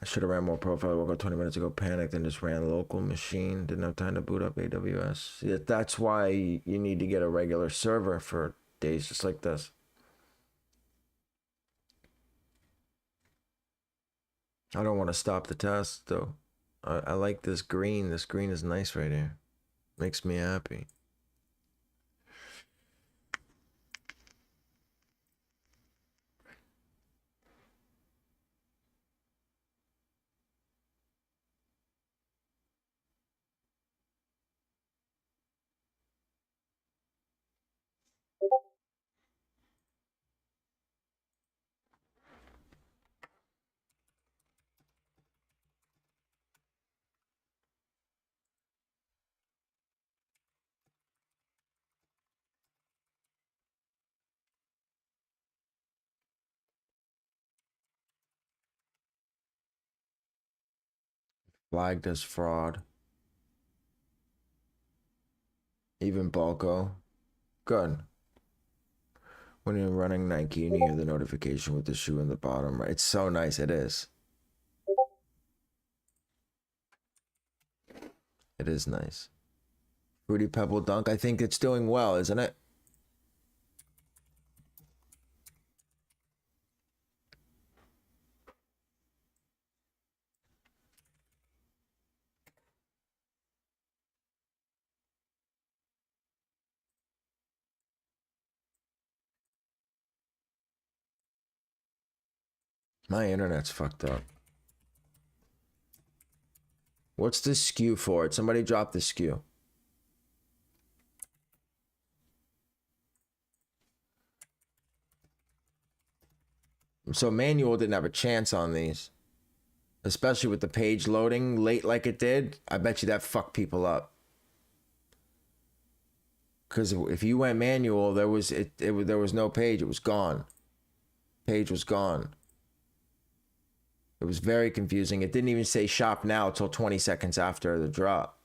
I should have ran more profile. Woke up 20 minutes ago, panicked, and just ran local machine. Didn't have time to boot up AWS. Yeah, that's why you need to get a regular server for days just like this. I don't want to stop the test, though. I like this green. This green is nice right here. Makes me happy. Flagged as fraud. Even Balco. Good. When you're running Nike and you hear the notification with the shoe in the bottom, right? It's so nice. It is. It is nice. Fruity Pebble Dunk. I think it's doing well, isn't it? My internet's fucked up. What's the SKU for it? Somebody drop the SKU. So manual didn't have a chance on these. Especially with the page loading late like it did. I bet you that fucked people up. Because if you went manual, there was no page. It was gone. Page was gone. It was very confusing. It didn't even say shop now till 20 seconds after the drop.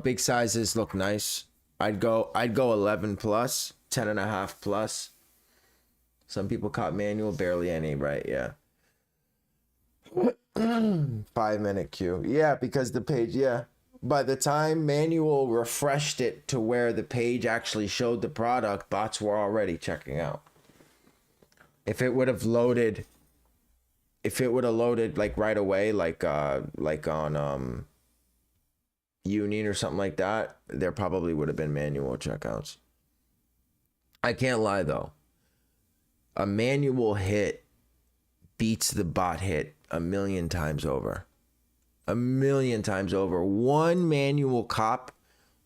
Big sizes look nice. I'd go 11 plus, 10.5 plus. Some people caught manual, barely any, right? Yeah. 5-minute queue. Yeah, because the page, yeah. By the time manual refreshed it to where the page actually showed the product, bots were already checking out. If it would have loaded like right away, like on Union or something like that, there probably would have been manual checkouts. I can't lie though. A manual hit beats the bot hit 1,000,000 times over. A million times over. One manual cop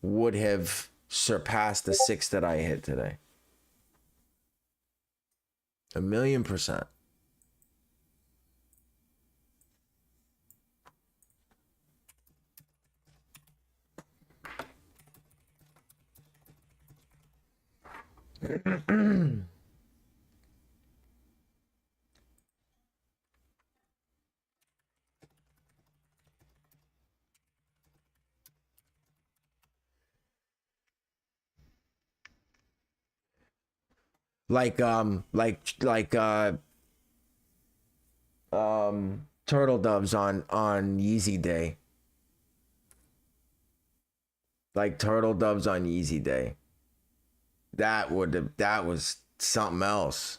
would have surpassed the 6 that I hit today. 1,000,000%. Turtle doves on Yeezy day. Like turtle doves on Yeezy day. That was something else.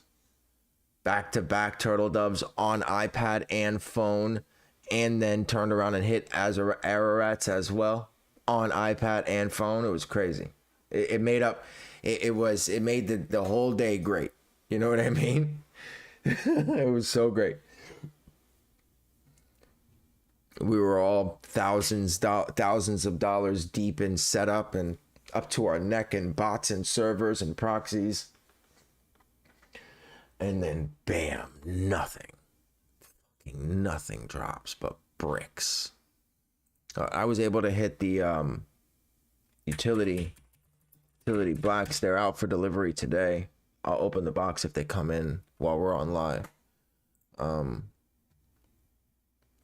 Back to back turtle doves on iPad and phone, and then turned around and hit Ararats as well on iPad and phone. It was crazy. It made up. It made the whole day great. You know what I mean? It was so great. We were all thousands of dollars deep in setup and up to our neck in bots and servers and proxies. And then bam, nothing drops but Brickz. I was able to hit the utility blacks. They're out for delivery today. I'll open the box if they come in while we're on live.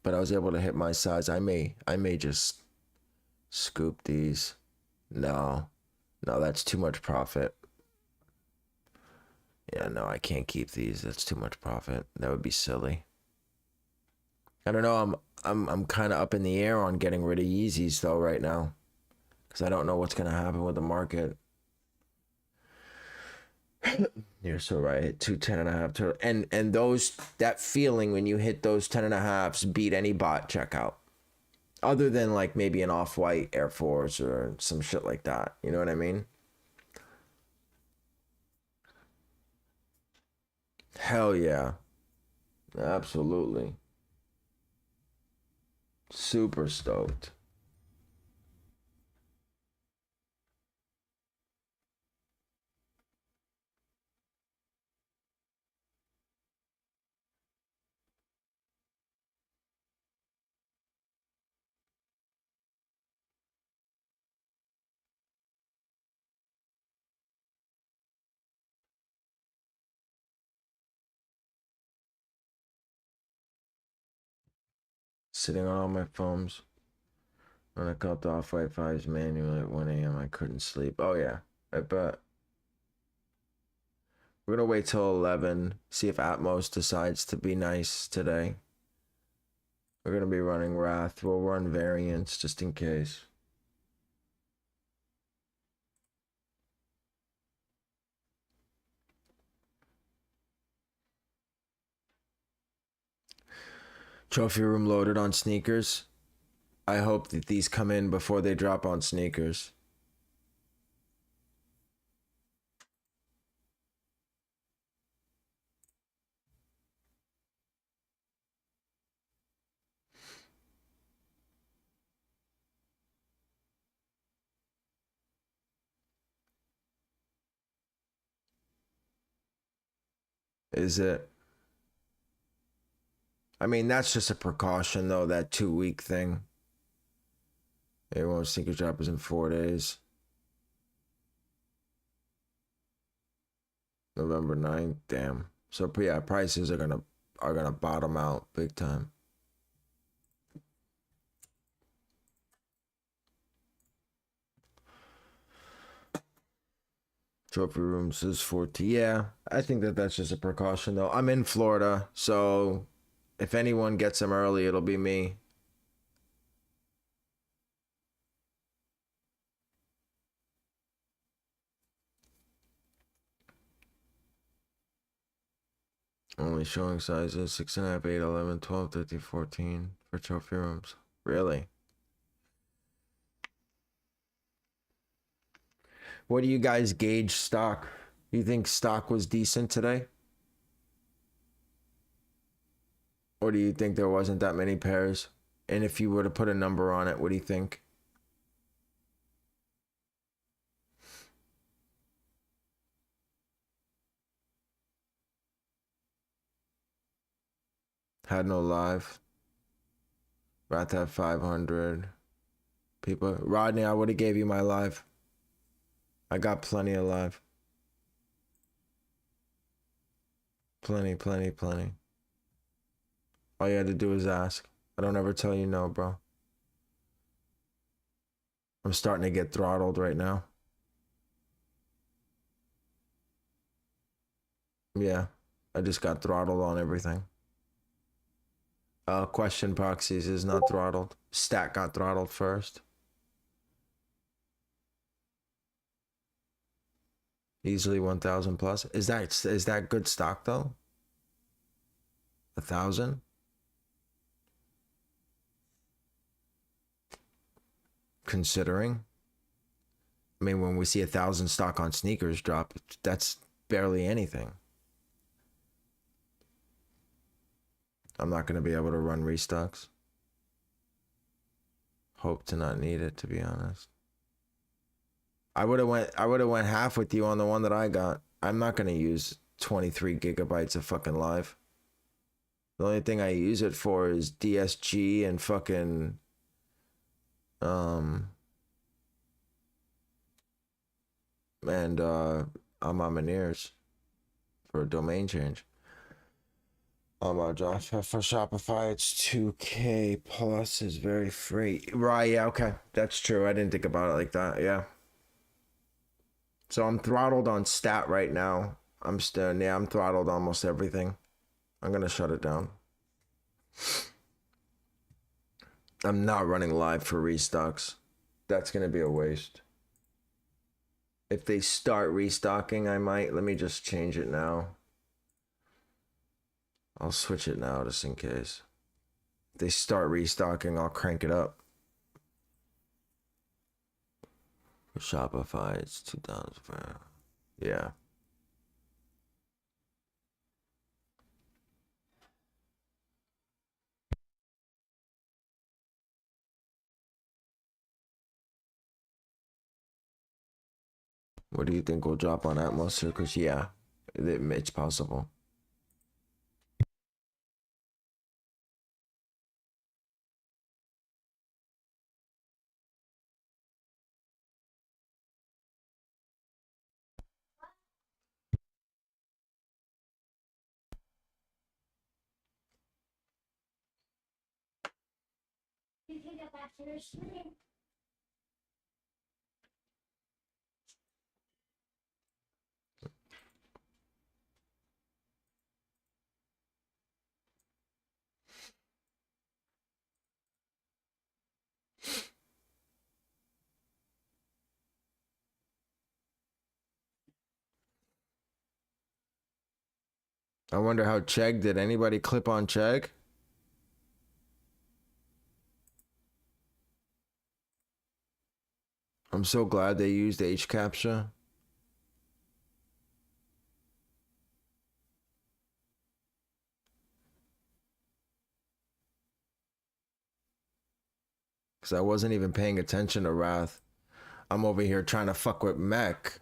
But I was able to hit my size. I may just scoop these. No, that's too much profit. Yeah, no, I can't keep these. That's too much profit. That would be silly. I don't know. I'm kind of up in the air on getting rid of Yeezys though right now, because I don't know what's gonna happen with the market. You're so right. Hit 2 10.5 and those, that feeling when you hit those 10.5s beat any bot checkout, other than like maybe an off-white Air Force or some shit like that. You know what I mean? Hell yeah, absolutely. Super stoked. Sitting on all my phones. When I caught the off-white 5s manually at 1 a.m., I couldn't sleep. Oh yeah, I bet. We're gonna wait till 11, see if Atmos decides to be nice today. We're gonna be running Wrath. We'll run variants just in case. Trophy room loaded on sneakers. I hope that these come in before they drop on sneakers. Is it? I mean, that's just a precaution though, that 2-week thing. Everyone's sneaker drop is in 4 days. November 9th, damn. So yeah, prices are gonna bottom out big time. Trophy rooms is 40. Yeah, I think that's just a precaution though. I'm in Florida, so if anyone gets them early, it'll be me. Only showing sizes 6.5, 8, 11, 12, 13, 14 for trophy rooms. Really? What do you guys gauge stock? You think stock was decent today? Or do you think there wasn't that many pairs? And if you were to put a number on it, what do you think? Had no live. About to have 500 people. Rodney, I would have gave you my live. I got plenty of live. Plenty. All you had to do is ask. I don't ever tell you no, bro. I'm starting to get throttled right now. Yeah, I just got throttled on everything. Question proxies is not throttled. Stat got throttled first. Easily 1,000 plus. Is that good stock though? 1,000? Considering, I mean, when we see 1,000 stock on sneakers drop, that's barely anything. I'm not going to be able to run restocks. Hope to not need it, to be honest. I would have went half with you on the one that I got. I'm not going to use 23 gigabytes of fucking live. The only thing I use it for is DSG and fucking and Amamineers for a domain change. Josh, for Shopify, it's 2K plus is very free. Right, yeah, okay. That's true. I didn't think about it like that, yeah. So I'm throttled on stat right now. I'm throttled almost everything. I'm going to shut it down. I'm not running live for restocks. That's going to be a waste. If they start restocking, I might. Let me just change it now. I'll switch it now just in case. If they start restocking, I'll crank it up. For Shopify, it's $2. Yeah. What do you think will drop on Atmos? Because yeah, it's possible. I wonder how Chegg did. Anybody clip on Chegg? I'm so glad they used H captcha. Because I wasn't even paying attention to Wrath. I'm over here trying to fuck with Mech.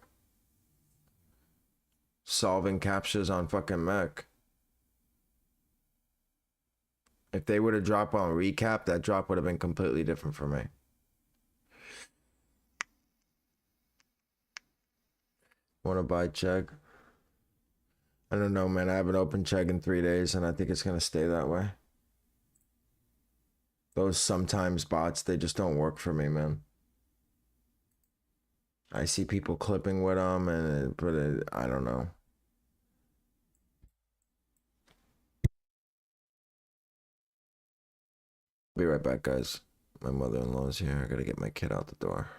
Solving captchas on fucking Mech. If they would have dropped on recap, that drop would have been completely different for me. Want to buy Chegg? I don't know, man. I haven't opened Chegg in 3 days, and I think it's going to stay that way. Those sometimes bots, they just don't work for me, man. I see people clipping with them, but I don't know. Be right back, guys. My mother-in-law's here. I gotta get my kid out the door.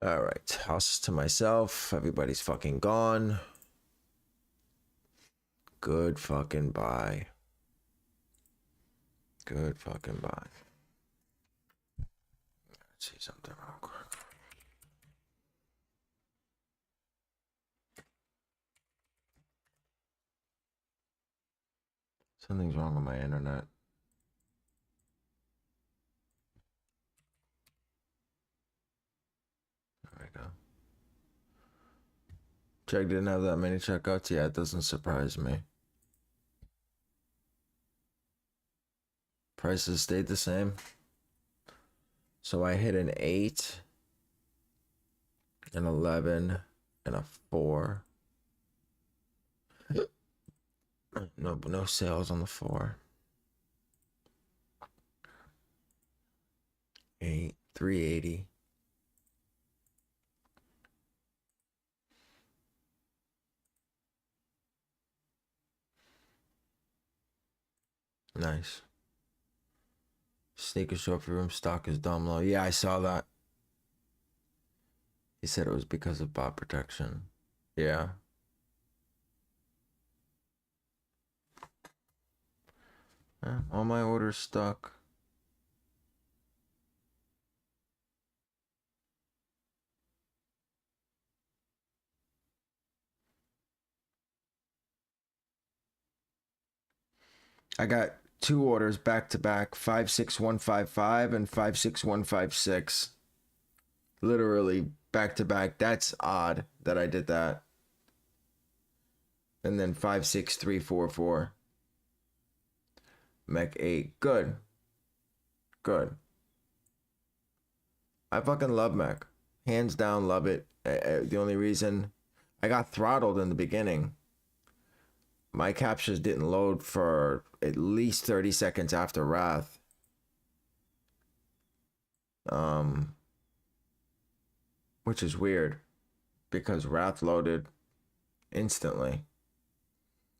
All right, house to myself. Everybody's fucking gone. Good fucking bye. Good fucking bye. Let's see something real quick. Something's wrong with my internet. There we go. Check didn't have that many checkouts. Yeah, it doesn't surprise me. Prices stayed the same. So I hit an 8, an 11, and a 4. No sales on the 4. 8, 380. Nice. Sneaker trophy room stock is dumb low. Yeah, I saw that. He said it was because of bot protection. Yeah. All my orders stuck. I got 2 orders back to back, 56155 and 56156. Literally back to back. That's odd that I did that. And then 56344. Mech 8. Good. Good. I fucking love Mech. Hands down, love it. The only reason I got throttled in the beginning, my captures didn't load for at least 30 seconds after Wrath. Which is weird because Wrath loaded instantly.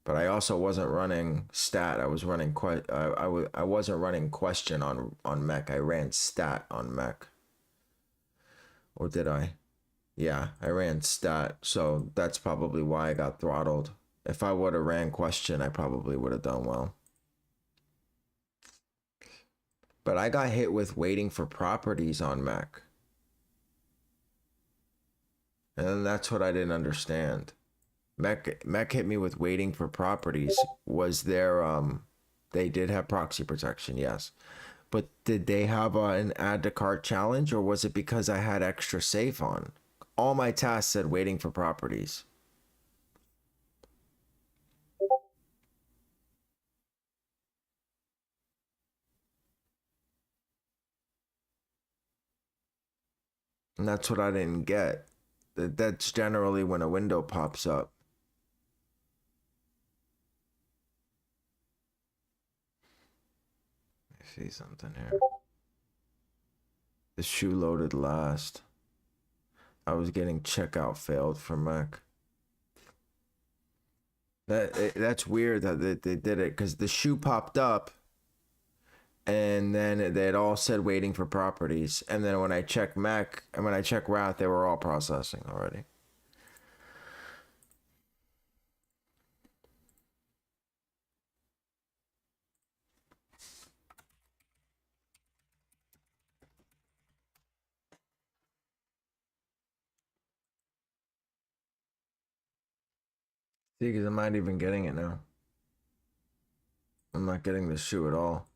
But I also wasn't running stat. I was running I wasn't running question on Mech. I ran stat on Mech. Or did I? Yeah, I ran stat. So that's probably why I got throttled. If I would have ran question, I probably would have done well. But I got hit with waiting for properties on Mech. And that's what I didn't understand. Mech hit me with waiting for properties. Was there they did have proxy protection, yes. But did they have an add to cart challenge, or was it because I had extra safe on? All my tasks said waiting for properties. And that's what I didn't get. That's generally when a window pops up. I see something here. The shoe loaded last. I was getting checkout failed for Mech. That's weird that they did it because the shoe popped up and then they had all said waiting for properties. And then when I check Mech and when I check Wrath, they were all processing already. See, because I'm not even getting it now. I'm not getting the shoe at all.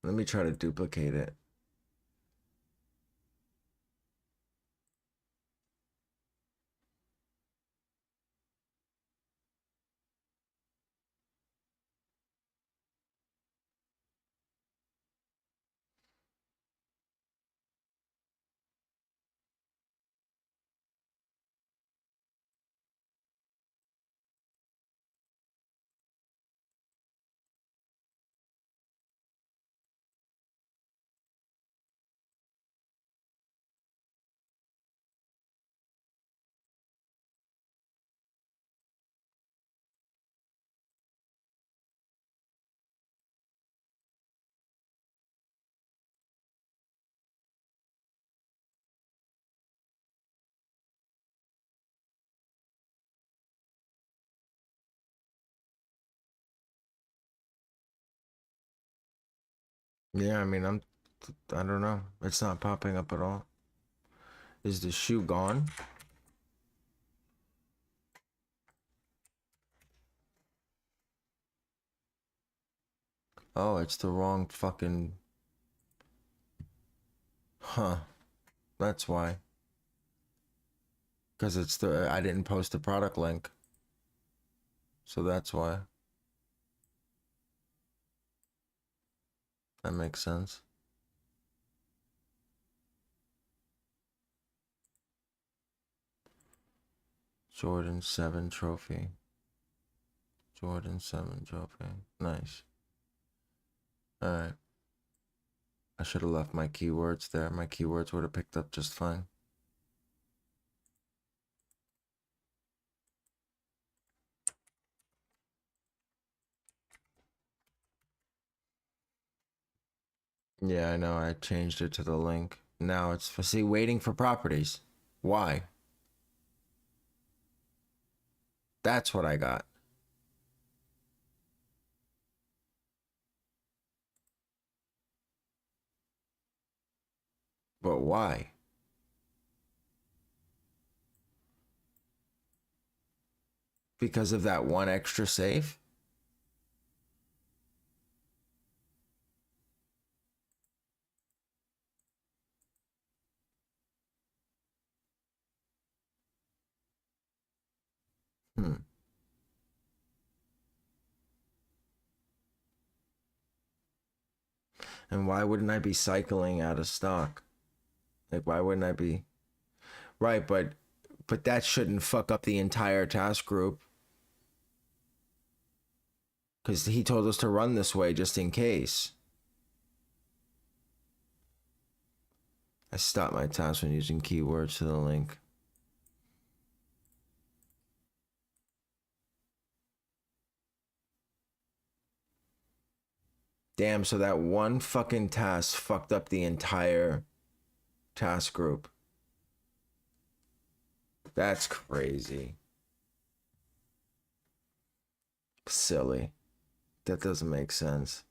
Let me try to duplicate it. Yeah, I mean, I don't know. It's not popping up at all. Is the shoe gone? Oh, it's the wrong fucking... Huh. That's why. Because it's the... I didn't post the product link. So that's why. That makes sense. Jordan 7 trophy. Jordan 7 trophy. Nice. Alright. I should have left my keywords there. My keywords would have picked up just fine. Yeah, I know. I changed it to the link. Now it's for, see, waiting for properties. Why? That's what I got. But why? Because of that one extra safe? Hmm. And why wouldn't I be cycling out of stock? Like, why wouldn't I be? Right, but that shouldn't fuck up the entire task group. Because he told us to run this way just in case. I stopped my task when using keywords to the link. Damn, so that one fucking task fucked up the entire task group. That's crazy. Silly. That doesn't make sense.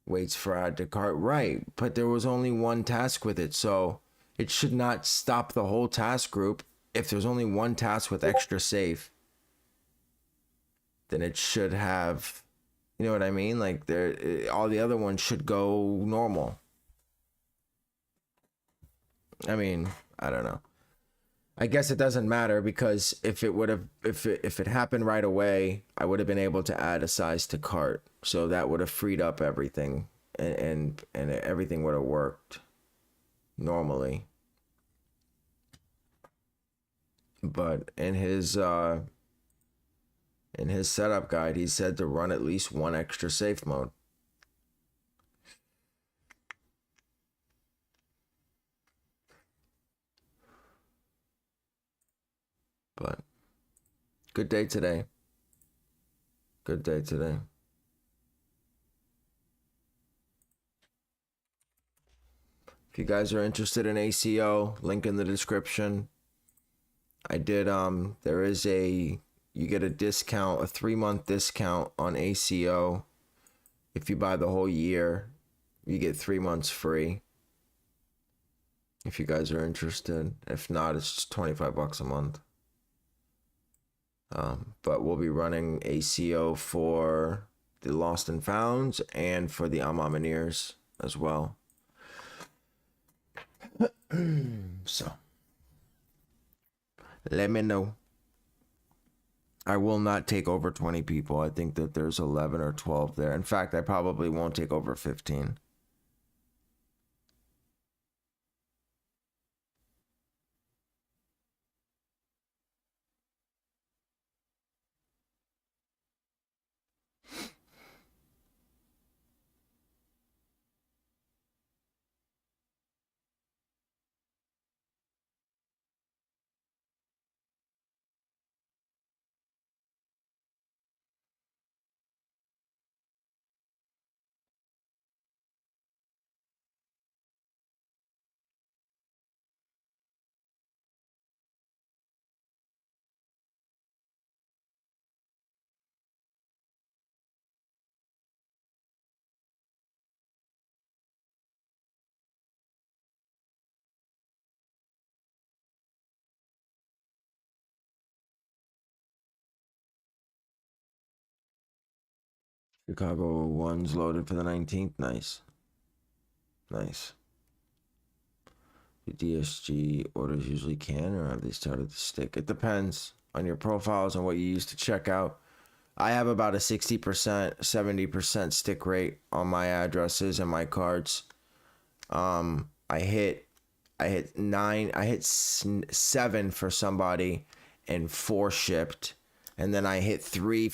Waits for add to cart. Right, but there was only one task with it, so it should not stop the whole task group. If there's only one task with extra safe, then it should have, you know what I mean? Like, there, all the other ones should go normal. I mean, I don't know. I guess it doesn't matter because if it would have, if it happened right away, I would have been able to add a size to cart, so that would have freed up everything, and everything would have worked normally. But in his setup guide, he said to run at least one extra safe mode. But good day today. Good day today. If you guys are interested in ACO, link in the description. I did there is a, you get a discount, a 3-month discount on ACO. If you buy the whole year, you get 3 months free. If you guys are interested. If not, it's just $25 a month. But we'll be running ACO for the Lost and Founds and for the Amamineers as well. So let me know. I will not take over 20 people. I think that there's 11 or 12 there. In fact, I probably won't take over 15. Chicago one's loaded for the 19th. Nice. Nice. Do DSG orders usually can, or have they started to stick? It depends on your profiles and what you use to check out. I have about a 60%, 70% stick rate on my addresses and my cards. I hit 7 for somebody and 4 shipped, and then I hit 4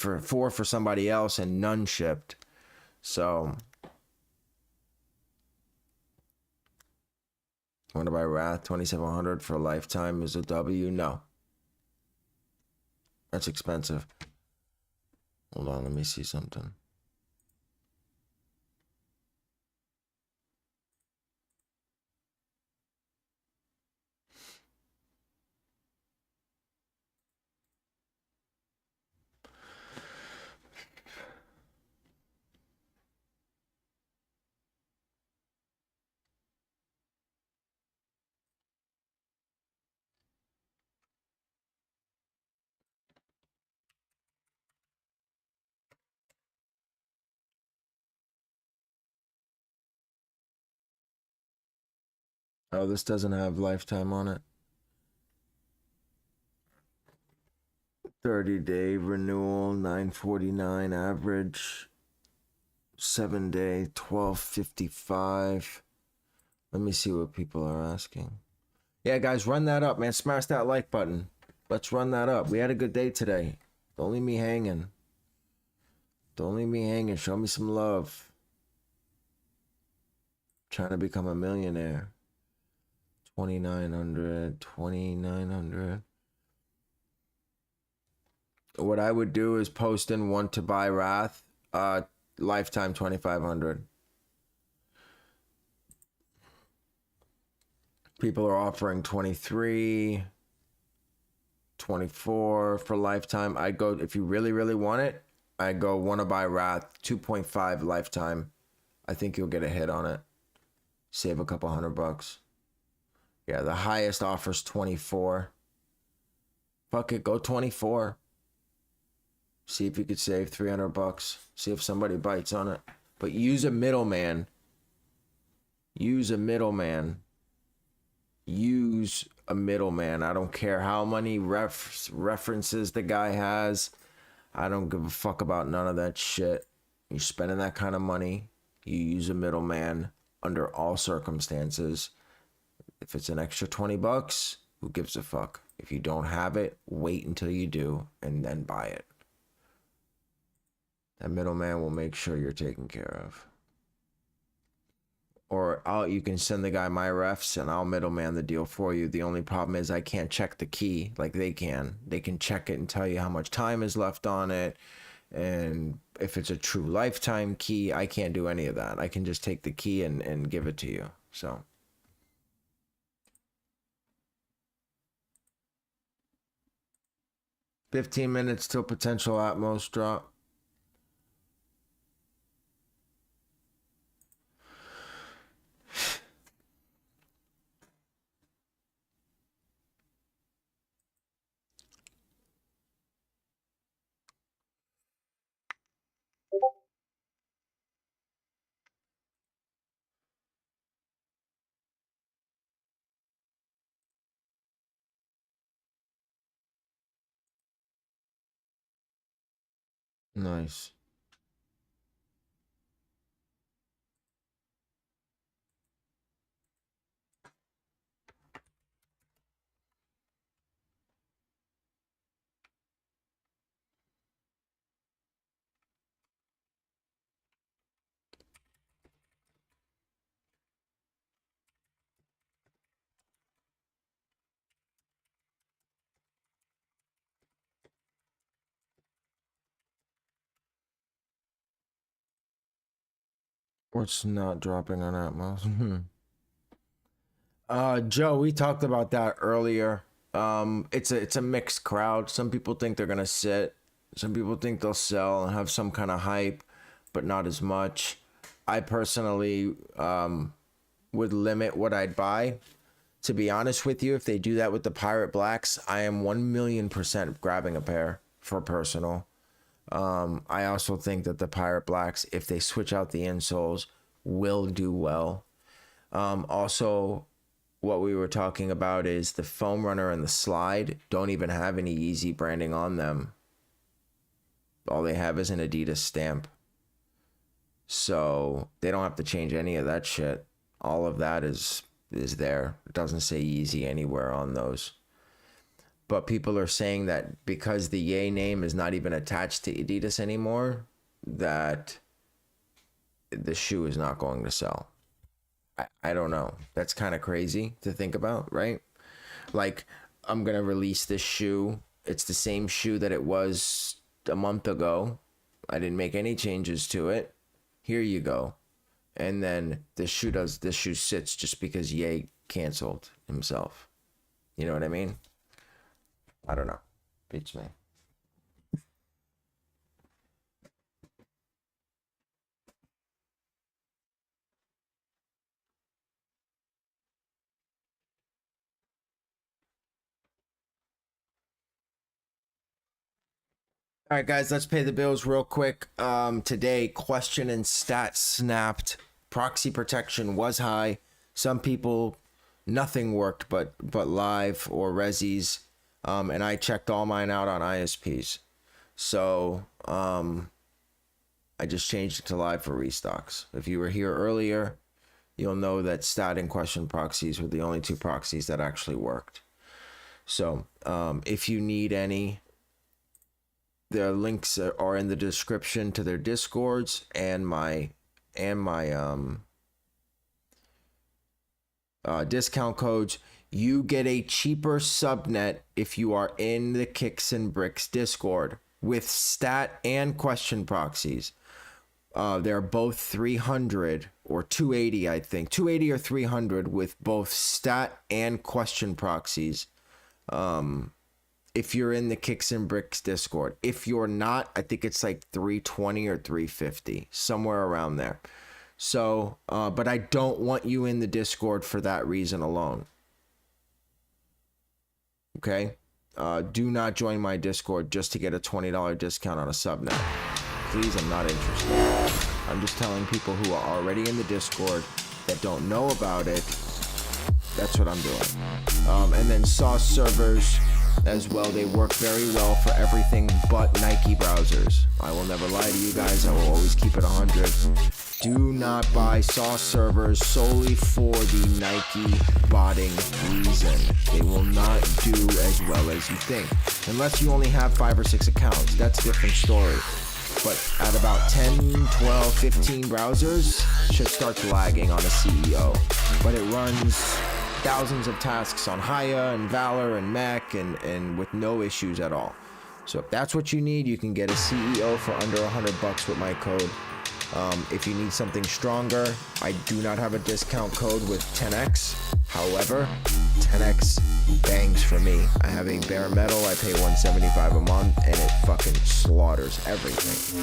for somebody else and none shipped. So want to buy Wrath 2700 for a lifetime is a W? No, that's expensive. Hold on, let me see something. Oh, this doesn't have lifetime on it. 30-day renewal, 949 average. 7-day, 1255. Let me see what people are asking. Yeah, guys, run that up, man. Smash that like button. Let's run that up. We had a good day today. Don't leave me hanging. Don't leave me hanging. Show me some love. Trying to become a millionaire. 2,900, 2,900. What I would do is post in one to buy Wrath. Lifetime 2,500. People are offering 23, 24 for lifetime. I go, if you really, really want it, I go want to buy Wrath 2.5 lifetime. I think you'll get a hit on it. Save a couple $100. Yeah, the highest offer's 24. Fuck it, go 24. See if you could save $300. See if somebody bites on it. But use a middleman. Use a middleman. Use a middleman. I don't care how many references the guy has. I don't give a fuck about none of that shit. You're spending that kind of money. You use a middleman under all circumstances. If it's an extra $20, who gives a fuck? If you don't have it, wait until you do and then buy it. That middleman will make sure you're taken care of. Or you can send the guy my refs and I'll middleman the deal for you. The only problem is I can't check the key like they can. They can check it and tell you how much time is left on it. And if it's a true lifetime key, I can't do any of that. I can just take the key and give it to you. So 15 minutes till potential Atmos drop. Nice. What's not dropping on Atmos? Joe, we talked about that earlier. It's a mixed crowd. Some people think they're gonna sit. Some people think they'll sell and have some kind of hype, but not as much. I personally would limit what I'd buy. To be honest with you, if they do that with the Pirate Blacks, I am 1,000,000% grabbing a pair for personal. I also think that the Pirate Blacks, if they switch out the insoles, will do well. Also, what we were talking about is the Foam Runner and the Slide don't even have any Yeezy branding on them. All they have is an Adidas stamp. So they don't have to change any of that shit. All of that is there. It doesn't say Yeezy anywhere on those. But people are saying that because the Ye name is not even attached to Adidas anymore, that the shoe is not going to sell. I don't know. That's kind of crazy to think about, right? Like, I'm going to release this shoe. It's the same shoe that it was a month ago. I didn't make any changes to it. Here you go. And then this shoe sits just because Ye canceled himself. You know what I mean? I don't know. Beats me. All right, guys, let's pay the bills real quick. Today, question and stat snapped. Proxy protection was high. Some people, nothing worked but live or resis. And I checked all mine out on ISPs. So I just changed it to live for restocks. If you were here earlier, you'll know that stat and question proxies were the only two proxies that actually worked. So if you need any, their links are in the description to their discords and my discount codes. You get a cheaper subnet if you are in the Kickz and Brickz discord with stat and question proxies. They're both 300 or 280, I think 280 or 300 with both stat and question proxies. If you're in the Kickz and Brickz discord. If you're not, I think it's like 320 or 350, somewhere around there. So but I don't want you in the discord for that reason alone. Okay, do not join my discord just to get a $20 discount on a subnet. Please, I'm not interested. I'm just telling people who are already in the discord that don't know about it. That's what I'm doing. And then sauce servers as well. They work very well for everything but Nike browsers. I will never lie to you guys. I will always keep it 100. Do not buy sauce servers solely for the Nike botting reason. They will not do as well as you think. Unless you only have 5 or 6 accounts. That's a different story. But at about 10, 12, 15 browsers, shit starts lagging on a CEO. But it runs thousands of tasks on Haya and Valor and Mac and with no issues at all. So if that's what you need, you can get a CEO for under $100 with my code. If you need something stronger, I do not have a discount code with 10x. However, 10x bangs for me. I have a bare metal. I pay $175 a month, and it fucking slaughters everything.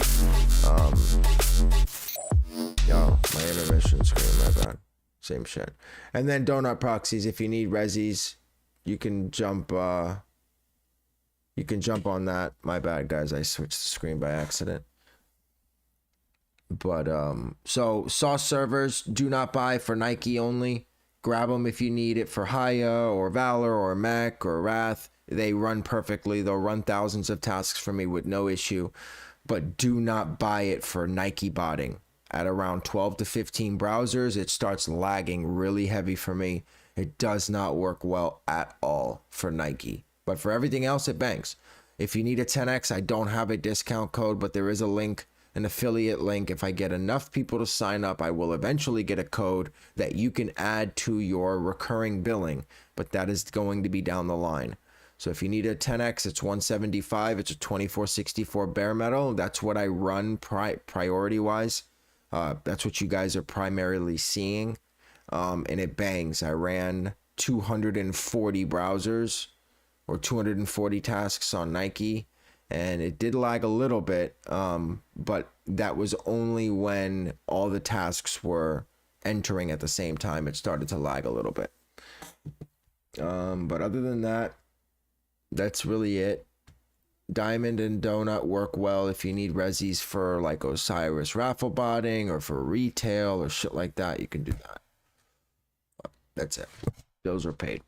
My intermission screen, my bad. Same shit. And then donut proxies. If you need resis, you can jump. You can jump on that. My bad, guys. I switched the screen by accident. But so sauce servers, do not buy for Nike only. Grab them if you need it for Haya or Valor or Mac or Wrath. They run perfectly. They'll run thousands of tasks for me with no issue. But do not buy it for Nike botting. At around 12 to 15 browsers, it starts lagging really heavy for me. It does not work well at all for Nike. But for everything else, it bangs. If you need a 10x, I don't have a discount code, but there is a link, an affiliate link. If I get enough people to sign up, I will eventually get a code that you can add to your recurring billing, but that is going to be down the line. So if you need a 10x, it's $175. It's a 2464 bare metal. That's what I run priority wise. That's what you guys are primarily seeing. And it bangs. I ran 240 browsers or 240 tasks on Nike, and it did lag a little bit, but that was only when all the tasks were entering at the same time. It started to lag a little bit. But other than that, that's really it. Diamond and Donut work well if you need resis for like Osiris raffle botting or for retail or shit like that. You can do that. That's it. Bills are paid.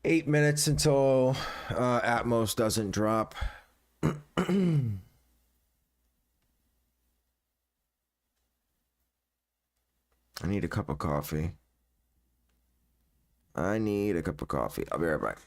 8 minutes until Atmos doesn't drop. I need a cup of coffee. I'll be right back.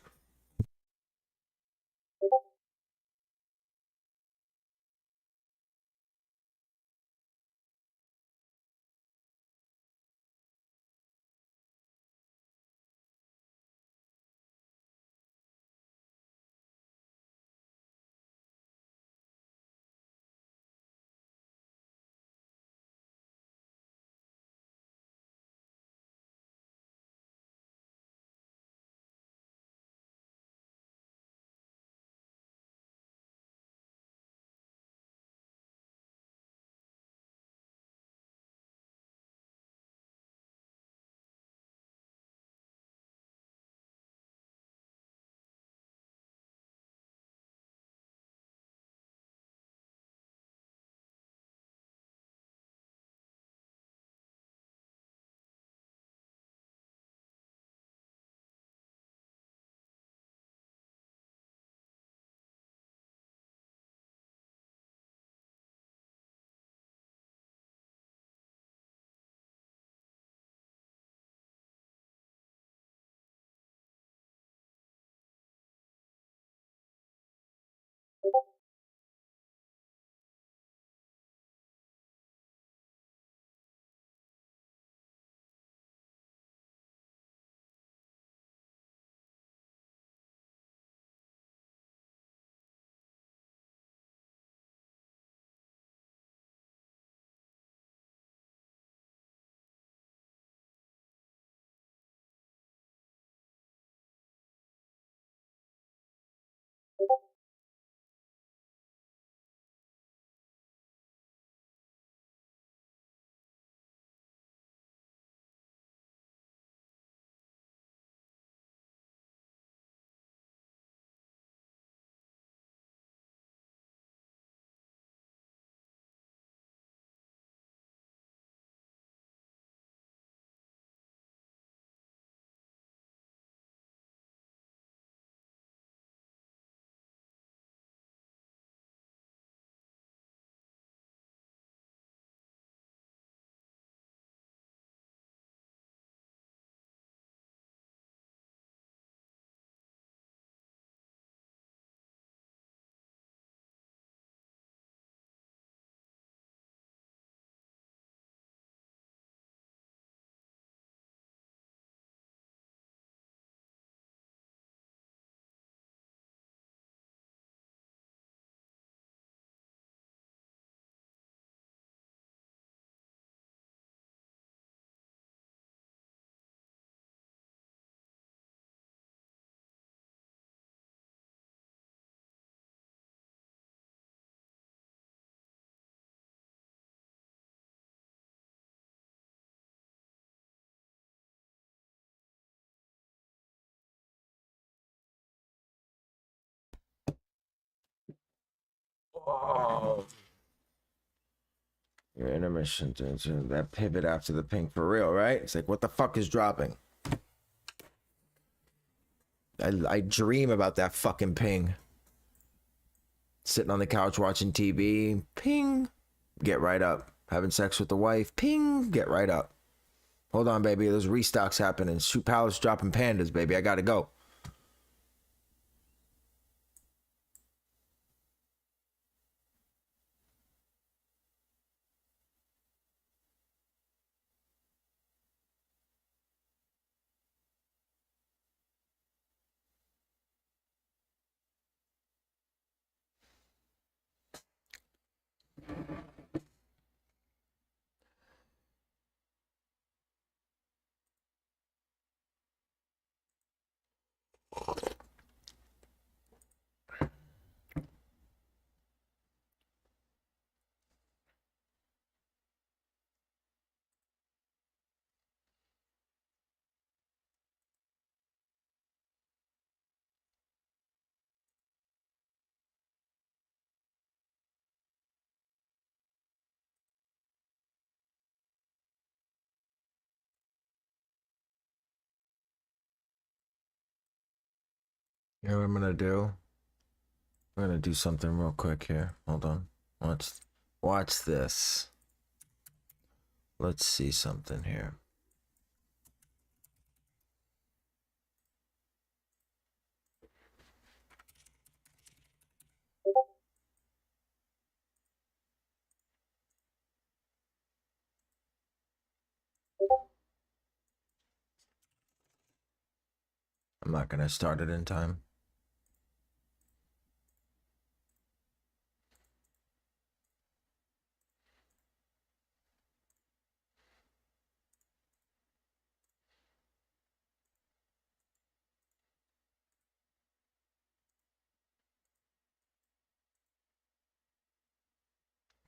Oh. Your intermission, that pivot after the ping for real, right? It's like, what the fuck is dropping? I dream about that fucking ping. Sitting on the couch watching TV, ping, get right up. Having sex with the wife, ping, get right up. Hold on, baby, there's restocks happening. Shoe Palace dropping pandas, baby. I gotta go. You know what I'm gonna do? I'm gonna do something real quick here. Hold on. Watch this. Let's see something here. I'm not gonna start it in time.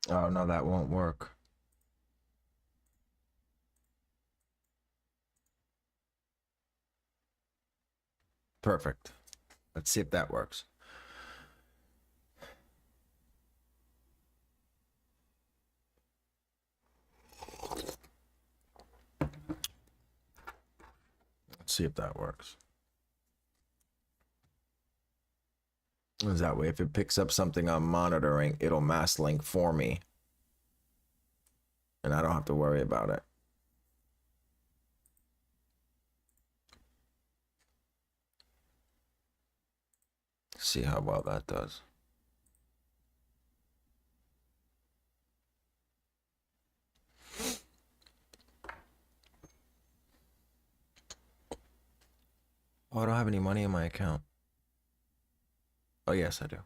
Oh no, that won't work. Perfect. Let's see if that works. Let's see if that works. Is that way, if it picks up something I'm monitoring, it'll mass link for me. And I don't have to worry about it. See how well that does. Oh, I don't have any money in my account. Oh, yes, I do.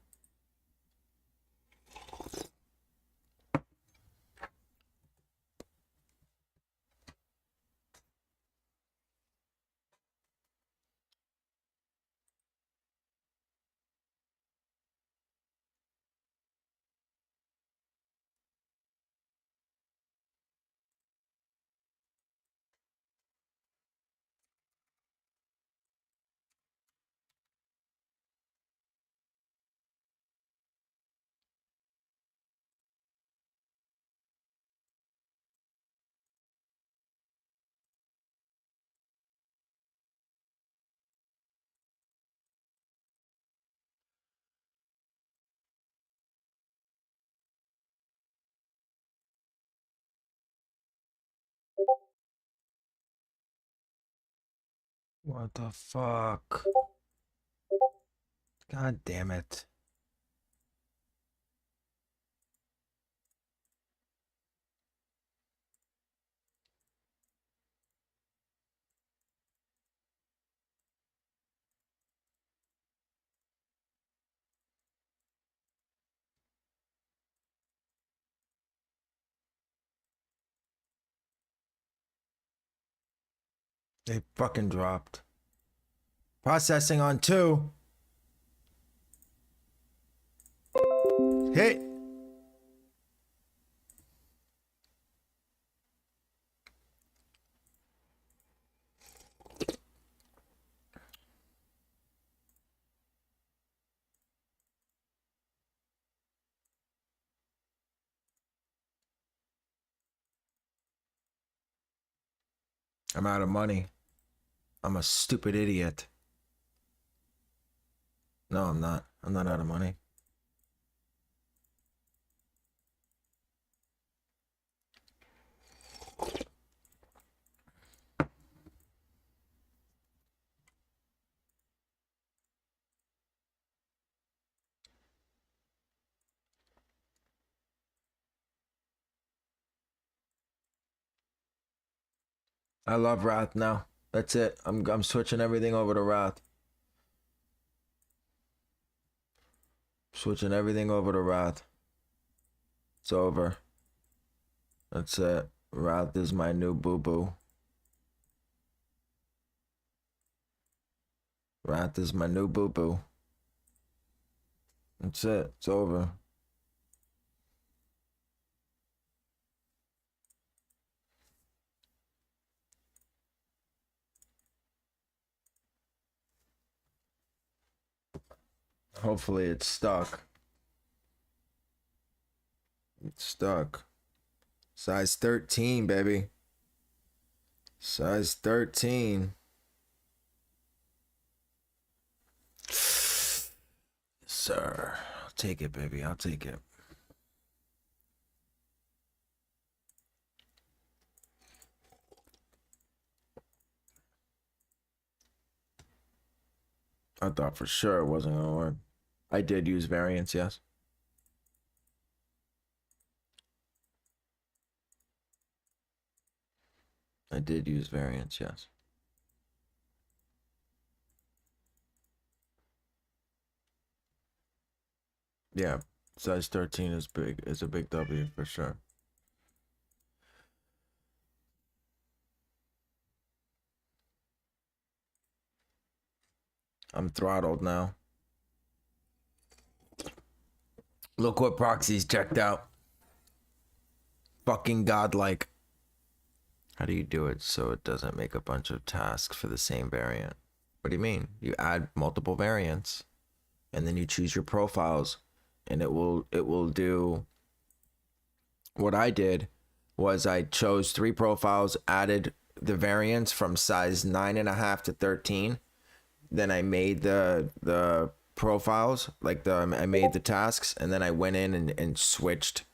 What the fuck? God damn it. They fucking dropped. Processing on 2. Hit. I'm out of money. I'm a stupid idiot. No, I'm not. I'm not out of money. I love Wrath now. That's it. I'm switching everything over to Wrath. Switching everything over to Wrath. It's over. That's it. Wrath is my new boo-boo. Wrath is my new boo-boo. That's it. It's over. Hopefully it's stuck. It's stuck. Size 13, baby. Size 13. sir. I'll take it, baby. I'll take it. I thought for sure it wasn't gonna work. I did use variants, yes. I did use variants, yes. Yeah, size 13 is big. It's a big W for sure. I'm throttled now. Look what Proxy's checked out. Fucking godlike. How do you do it so it doesn't make a bunch of tasks for the same variant? What do you mean? You add multiple variants and then you choose your profiles and it will do. What I did was I chose 3 profiles, added the variants from size 9.5 to 13. Then I made the profiles, I made the tasks, and then I went in and switched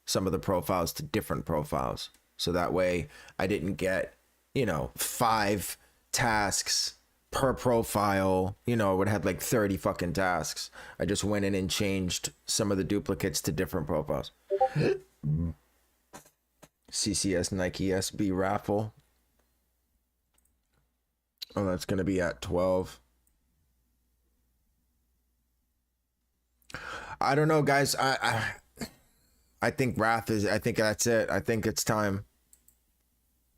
some of the profiles to different profiles. So that way I didn't get, 5 tasks per profile. It would have like 30 fucking tasks. I just went in and changed some of the duplicates to different profiles. CCS Nike SB raffle. Oh, that's going to be at 12. I don't know, guys. I think Wrath is. I think that's it. I think it's time.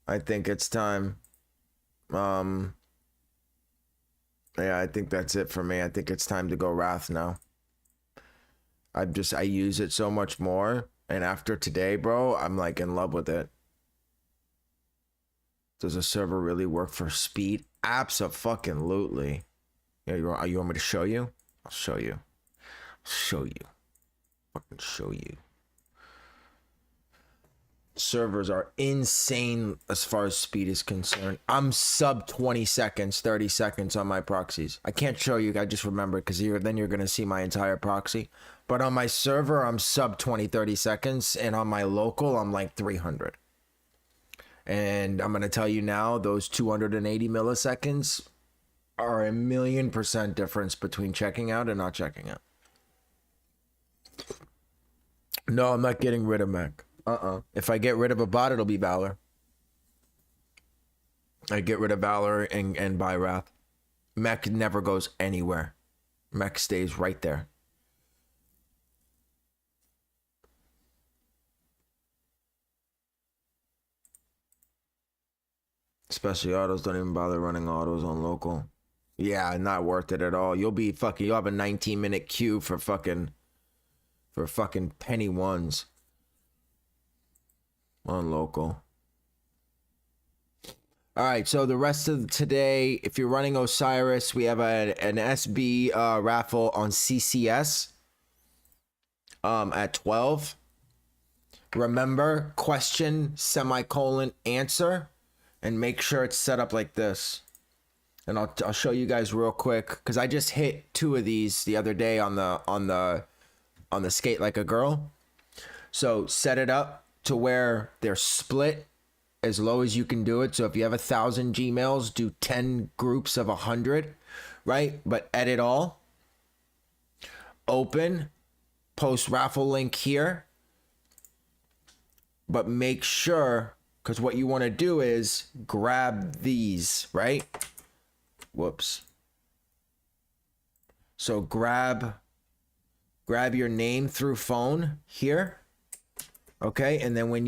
Yeah, I think that's it for me. I think it's time to go Wrath now. I use it so much more, and after today, bro, I'm like in love with it. Does a server really work for speed? Abso-fucking-lutely. Yeah, you want me to show you? I'll show you. Fucking show you. Servers are insane as far as speed is concerned. I'm sub 20 seconds, 30 seconds on my proxies. I can't show you, I just remember, because then you're going to see my entire proxy. But on my server, I'm sub 20, 30 seconds. And on my local, I'm like 300. And I'm going to tell you now, those 280 milliseconds are 1,000,000% difference between checking out and not checking out. No, I'm not getting rid of Mech. If I get rid of a bot, it'll be Valor. I get rid of Valor and buy Wrath. Mech never goes anywhere. Mech stays right there. Especially autos, don't even bother running autos on local. Yeah, not worth it at all. You'll have a 19-minute queue for fucking penny ones on local. All right, so the rest of today, if you're running Osiris, we have an SB raffle on CCS at 12. Remember, question, semicolon, answer, and make sure it's set up like this. And I'll show you guys real quick, because I just hit 2 of these the other day on the skate like a girl. So set it up to where they're split as low as you can do it. So if you have 1,000 G-Mailz, do 10 groups of 100, right? But edit all, open, post raffle link here. But make sure, because what you want to do is grab these, right? Whoops. So grab your name through phone here. Okay, and then when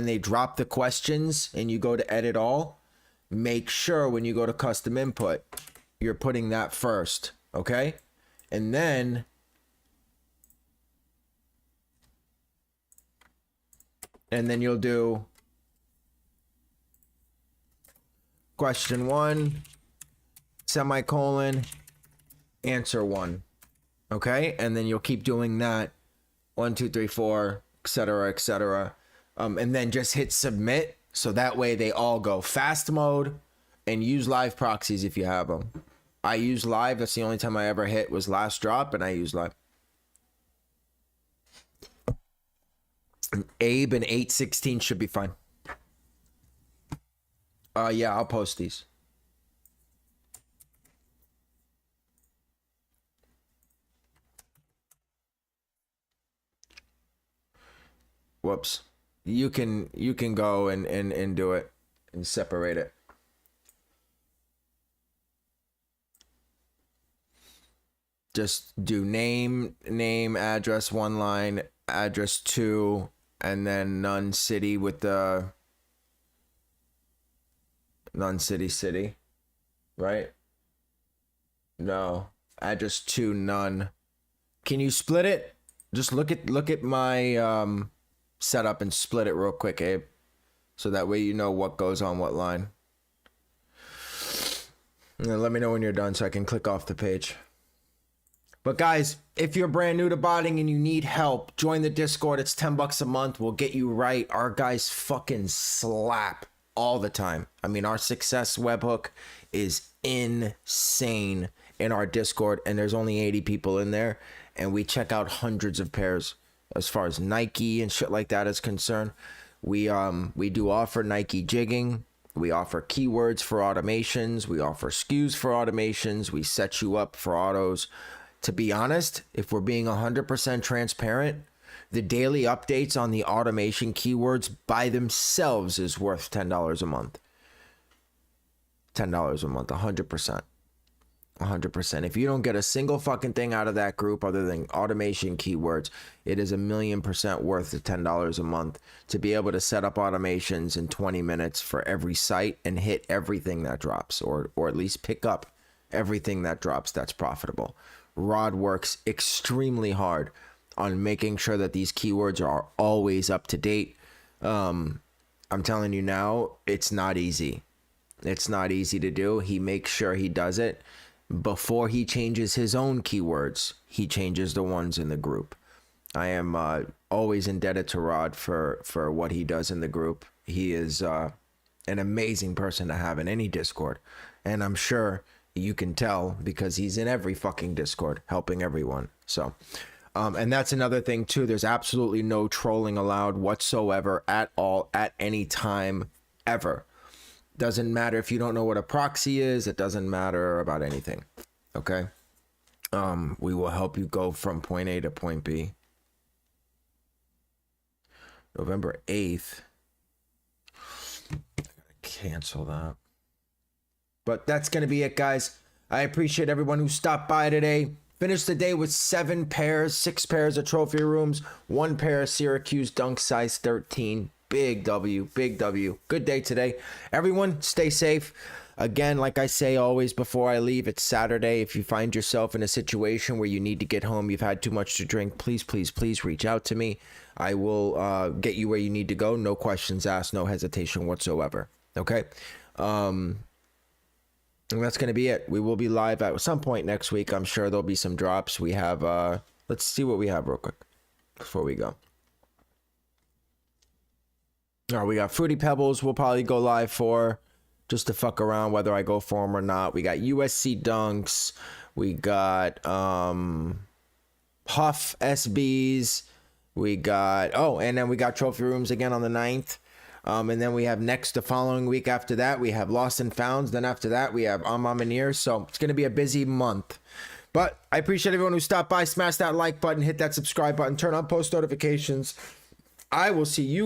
they drop the questions and you go to edit all, make sure when you go to custom input, you're putting that first, okay? And then you'll do question 1, semicolon, answer 1, okay? And then you'll keep doing that 1, 2, 3, 4, etc., etc. And then just hit submit, so that way they all go fast mode, and use live proxies if you have them. I use live. That's the only time I ever hit was last drop, and I use live. Abe and 816 should be fine. Yeah, I'll post these. Whoops. You can go and do it and separate it. Just do name, address, one line, address 2, and then none city with the none city, right? No, address 2, none. Can you split it? Just look at my setup and split it real quick, Abe, so that way you know what goes on what line. And then let me know when you're done so I can click off the page. But guys, if you're brand new to botting and you need help, join the Discord. It's $10 a month. We'll get you right. Our guys fucking slap all the time. I mean, our success webhook is insane in our Discord, and there's only 80 people in there, and we check out hundreds of pairs as far as Nike and shit like that is concerned. We do offer Nike jigging. We offer keywords for automations. We offer SKUs for automations. We set you up for autos. To be honest, if we're being 100% transparent, the daily updates on the automation keywords by themselves is worth $10 a month. $10 a month, 100%. 100%. If you don't get a single fucking thing out of that group other than automation keywords, it is 1,000,000% worth the $10 a month to be able to set up automations in 20 minutes for every site and hit everything that drops, or at least pick up everything that drops that's profitable. Rod works extremely hard on making sure that these keywords are always up to date. I'm telling you now, it's not easy. It's not easy to do. He makes sure he does it. Before he changes his own keywords, he changes the ones in the group. I am always indebted to Rod for what he does in the group. He is an amazing person to have in any Discord. And I'm sure you can tell because he's in every fucking Discord helping everyone. So, and that's another thing too. There's absolutely no trolling allowed whatsoever at all, at any time, ever. Doesn't matter if you don't know what a proxy is. It doesn't matter about anything. Okay. We will help you go from point A to point B. November 8th. I gotta cancel that. But that's going to be it, guys. I appreciate everyone who stopped by today. Finished the day with 6 pairs of trophy rooms, 1 pair of Syracuse dunk size 13. Big W, big W. Good day today. Everyone, stay safe. Again, like I say always before I leave, it's Saturday. If you find yourself in a situation where you need to get home, you've had too much to drink, please reach out to me. I will get you where you need to go. No questions asked, no hesitation whatsoever. Okay? And that's going to be it. We will be live at some point next week. I'm sure there'll be some drops. We have, let's see what we have real quick before we go. All right, we got Fruity Pebbles. We'll probably go live for just to fuck around whether I go for them or not. We got USC Dunks. We got Huff SBs. We got, oh, and then we got Trophy Rooms again on the 9th. And then we have the following week after that, we have Lost and Founds. Then after that, we have Amamineer. So it's going to be a busy month. But I appreciate everyone who stopped by. Smash that like button, hit that subscribe button, turn on post notifications. I will see you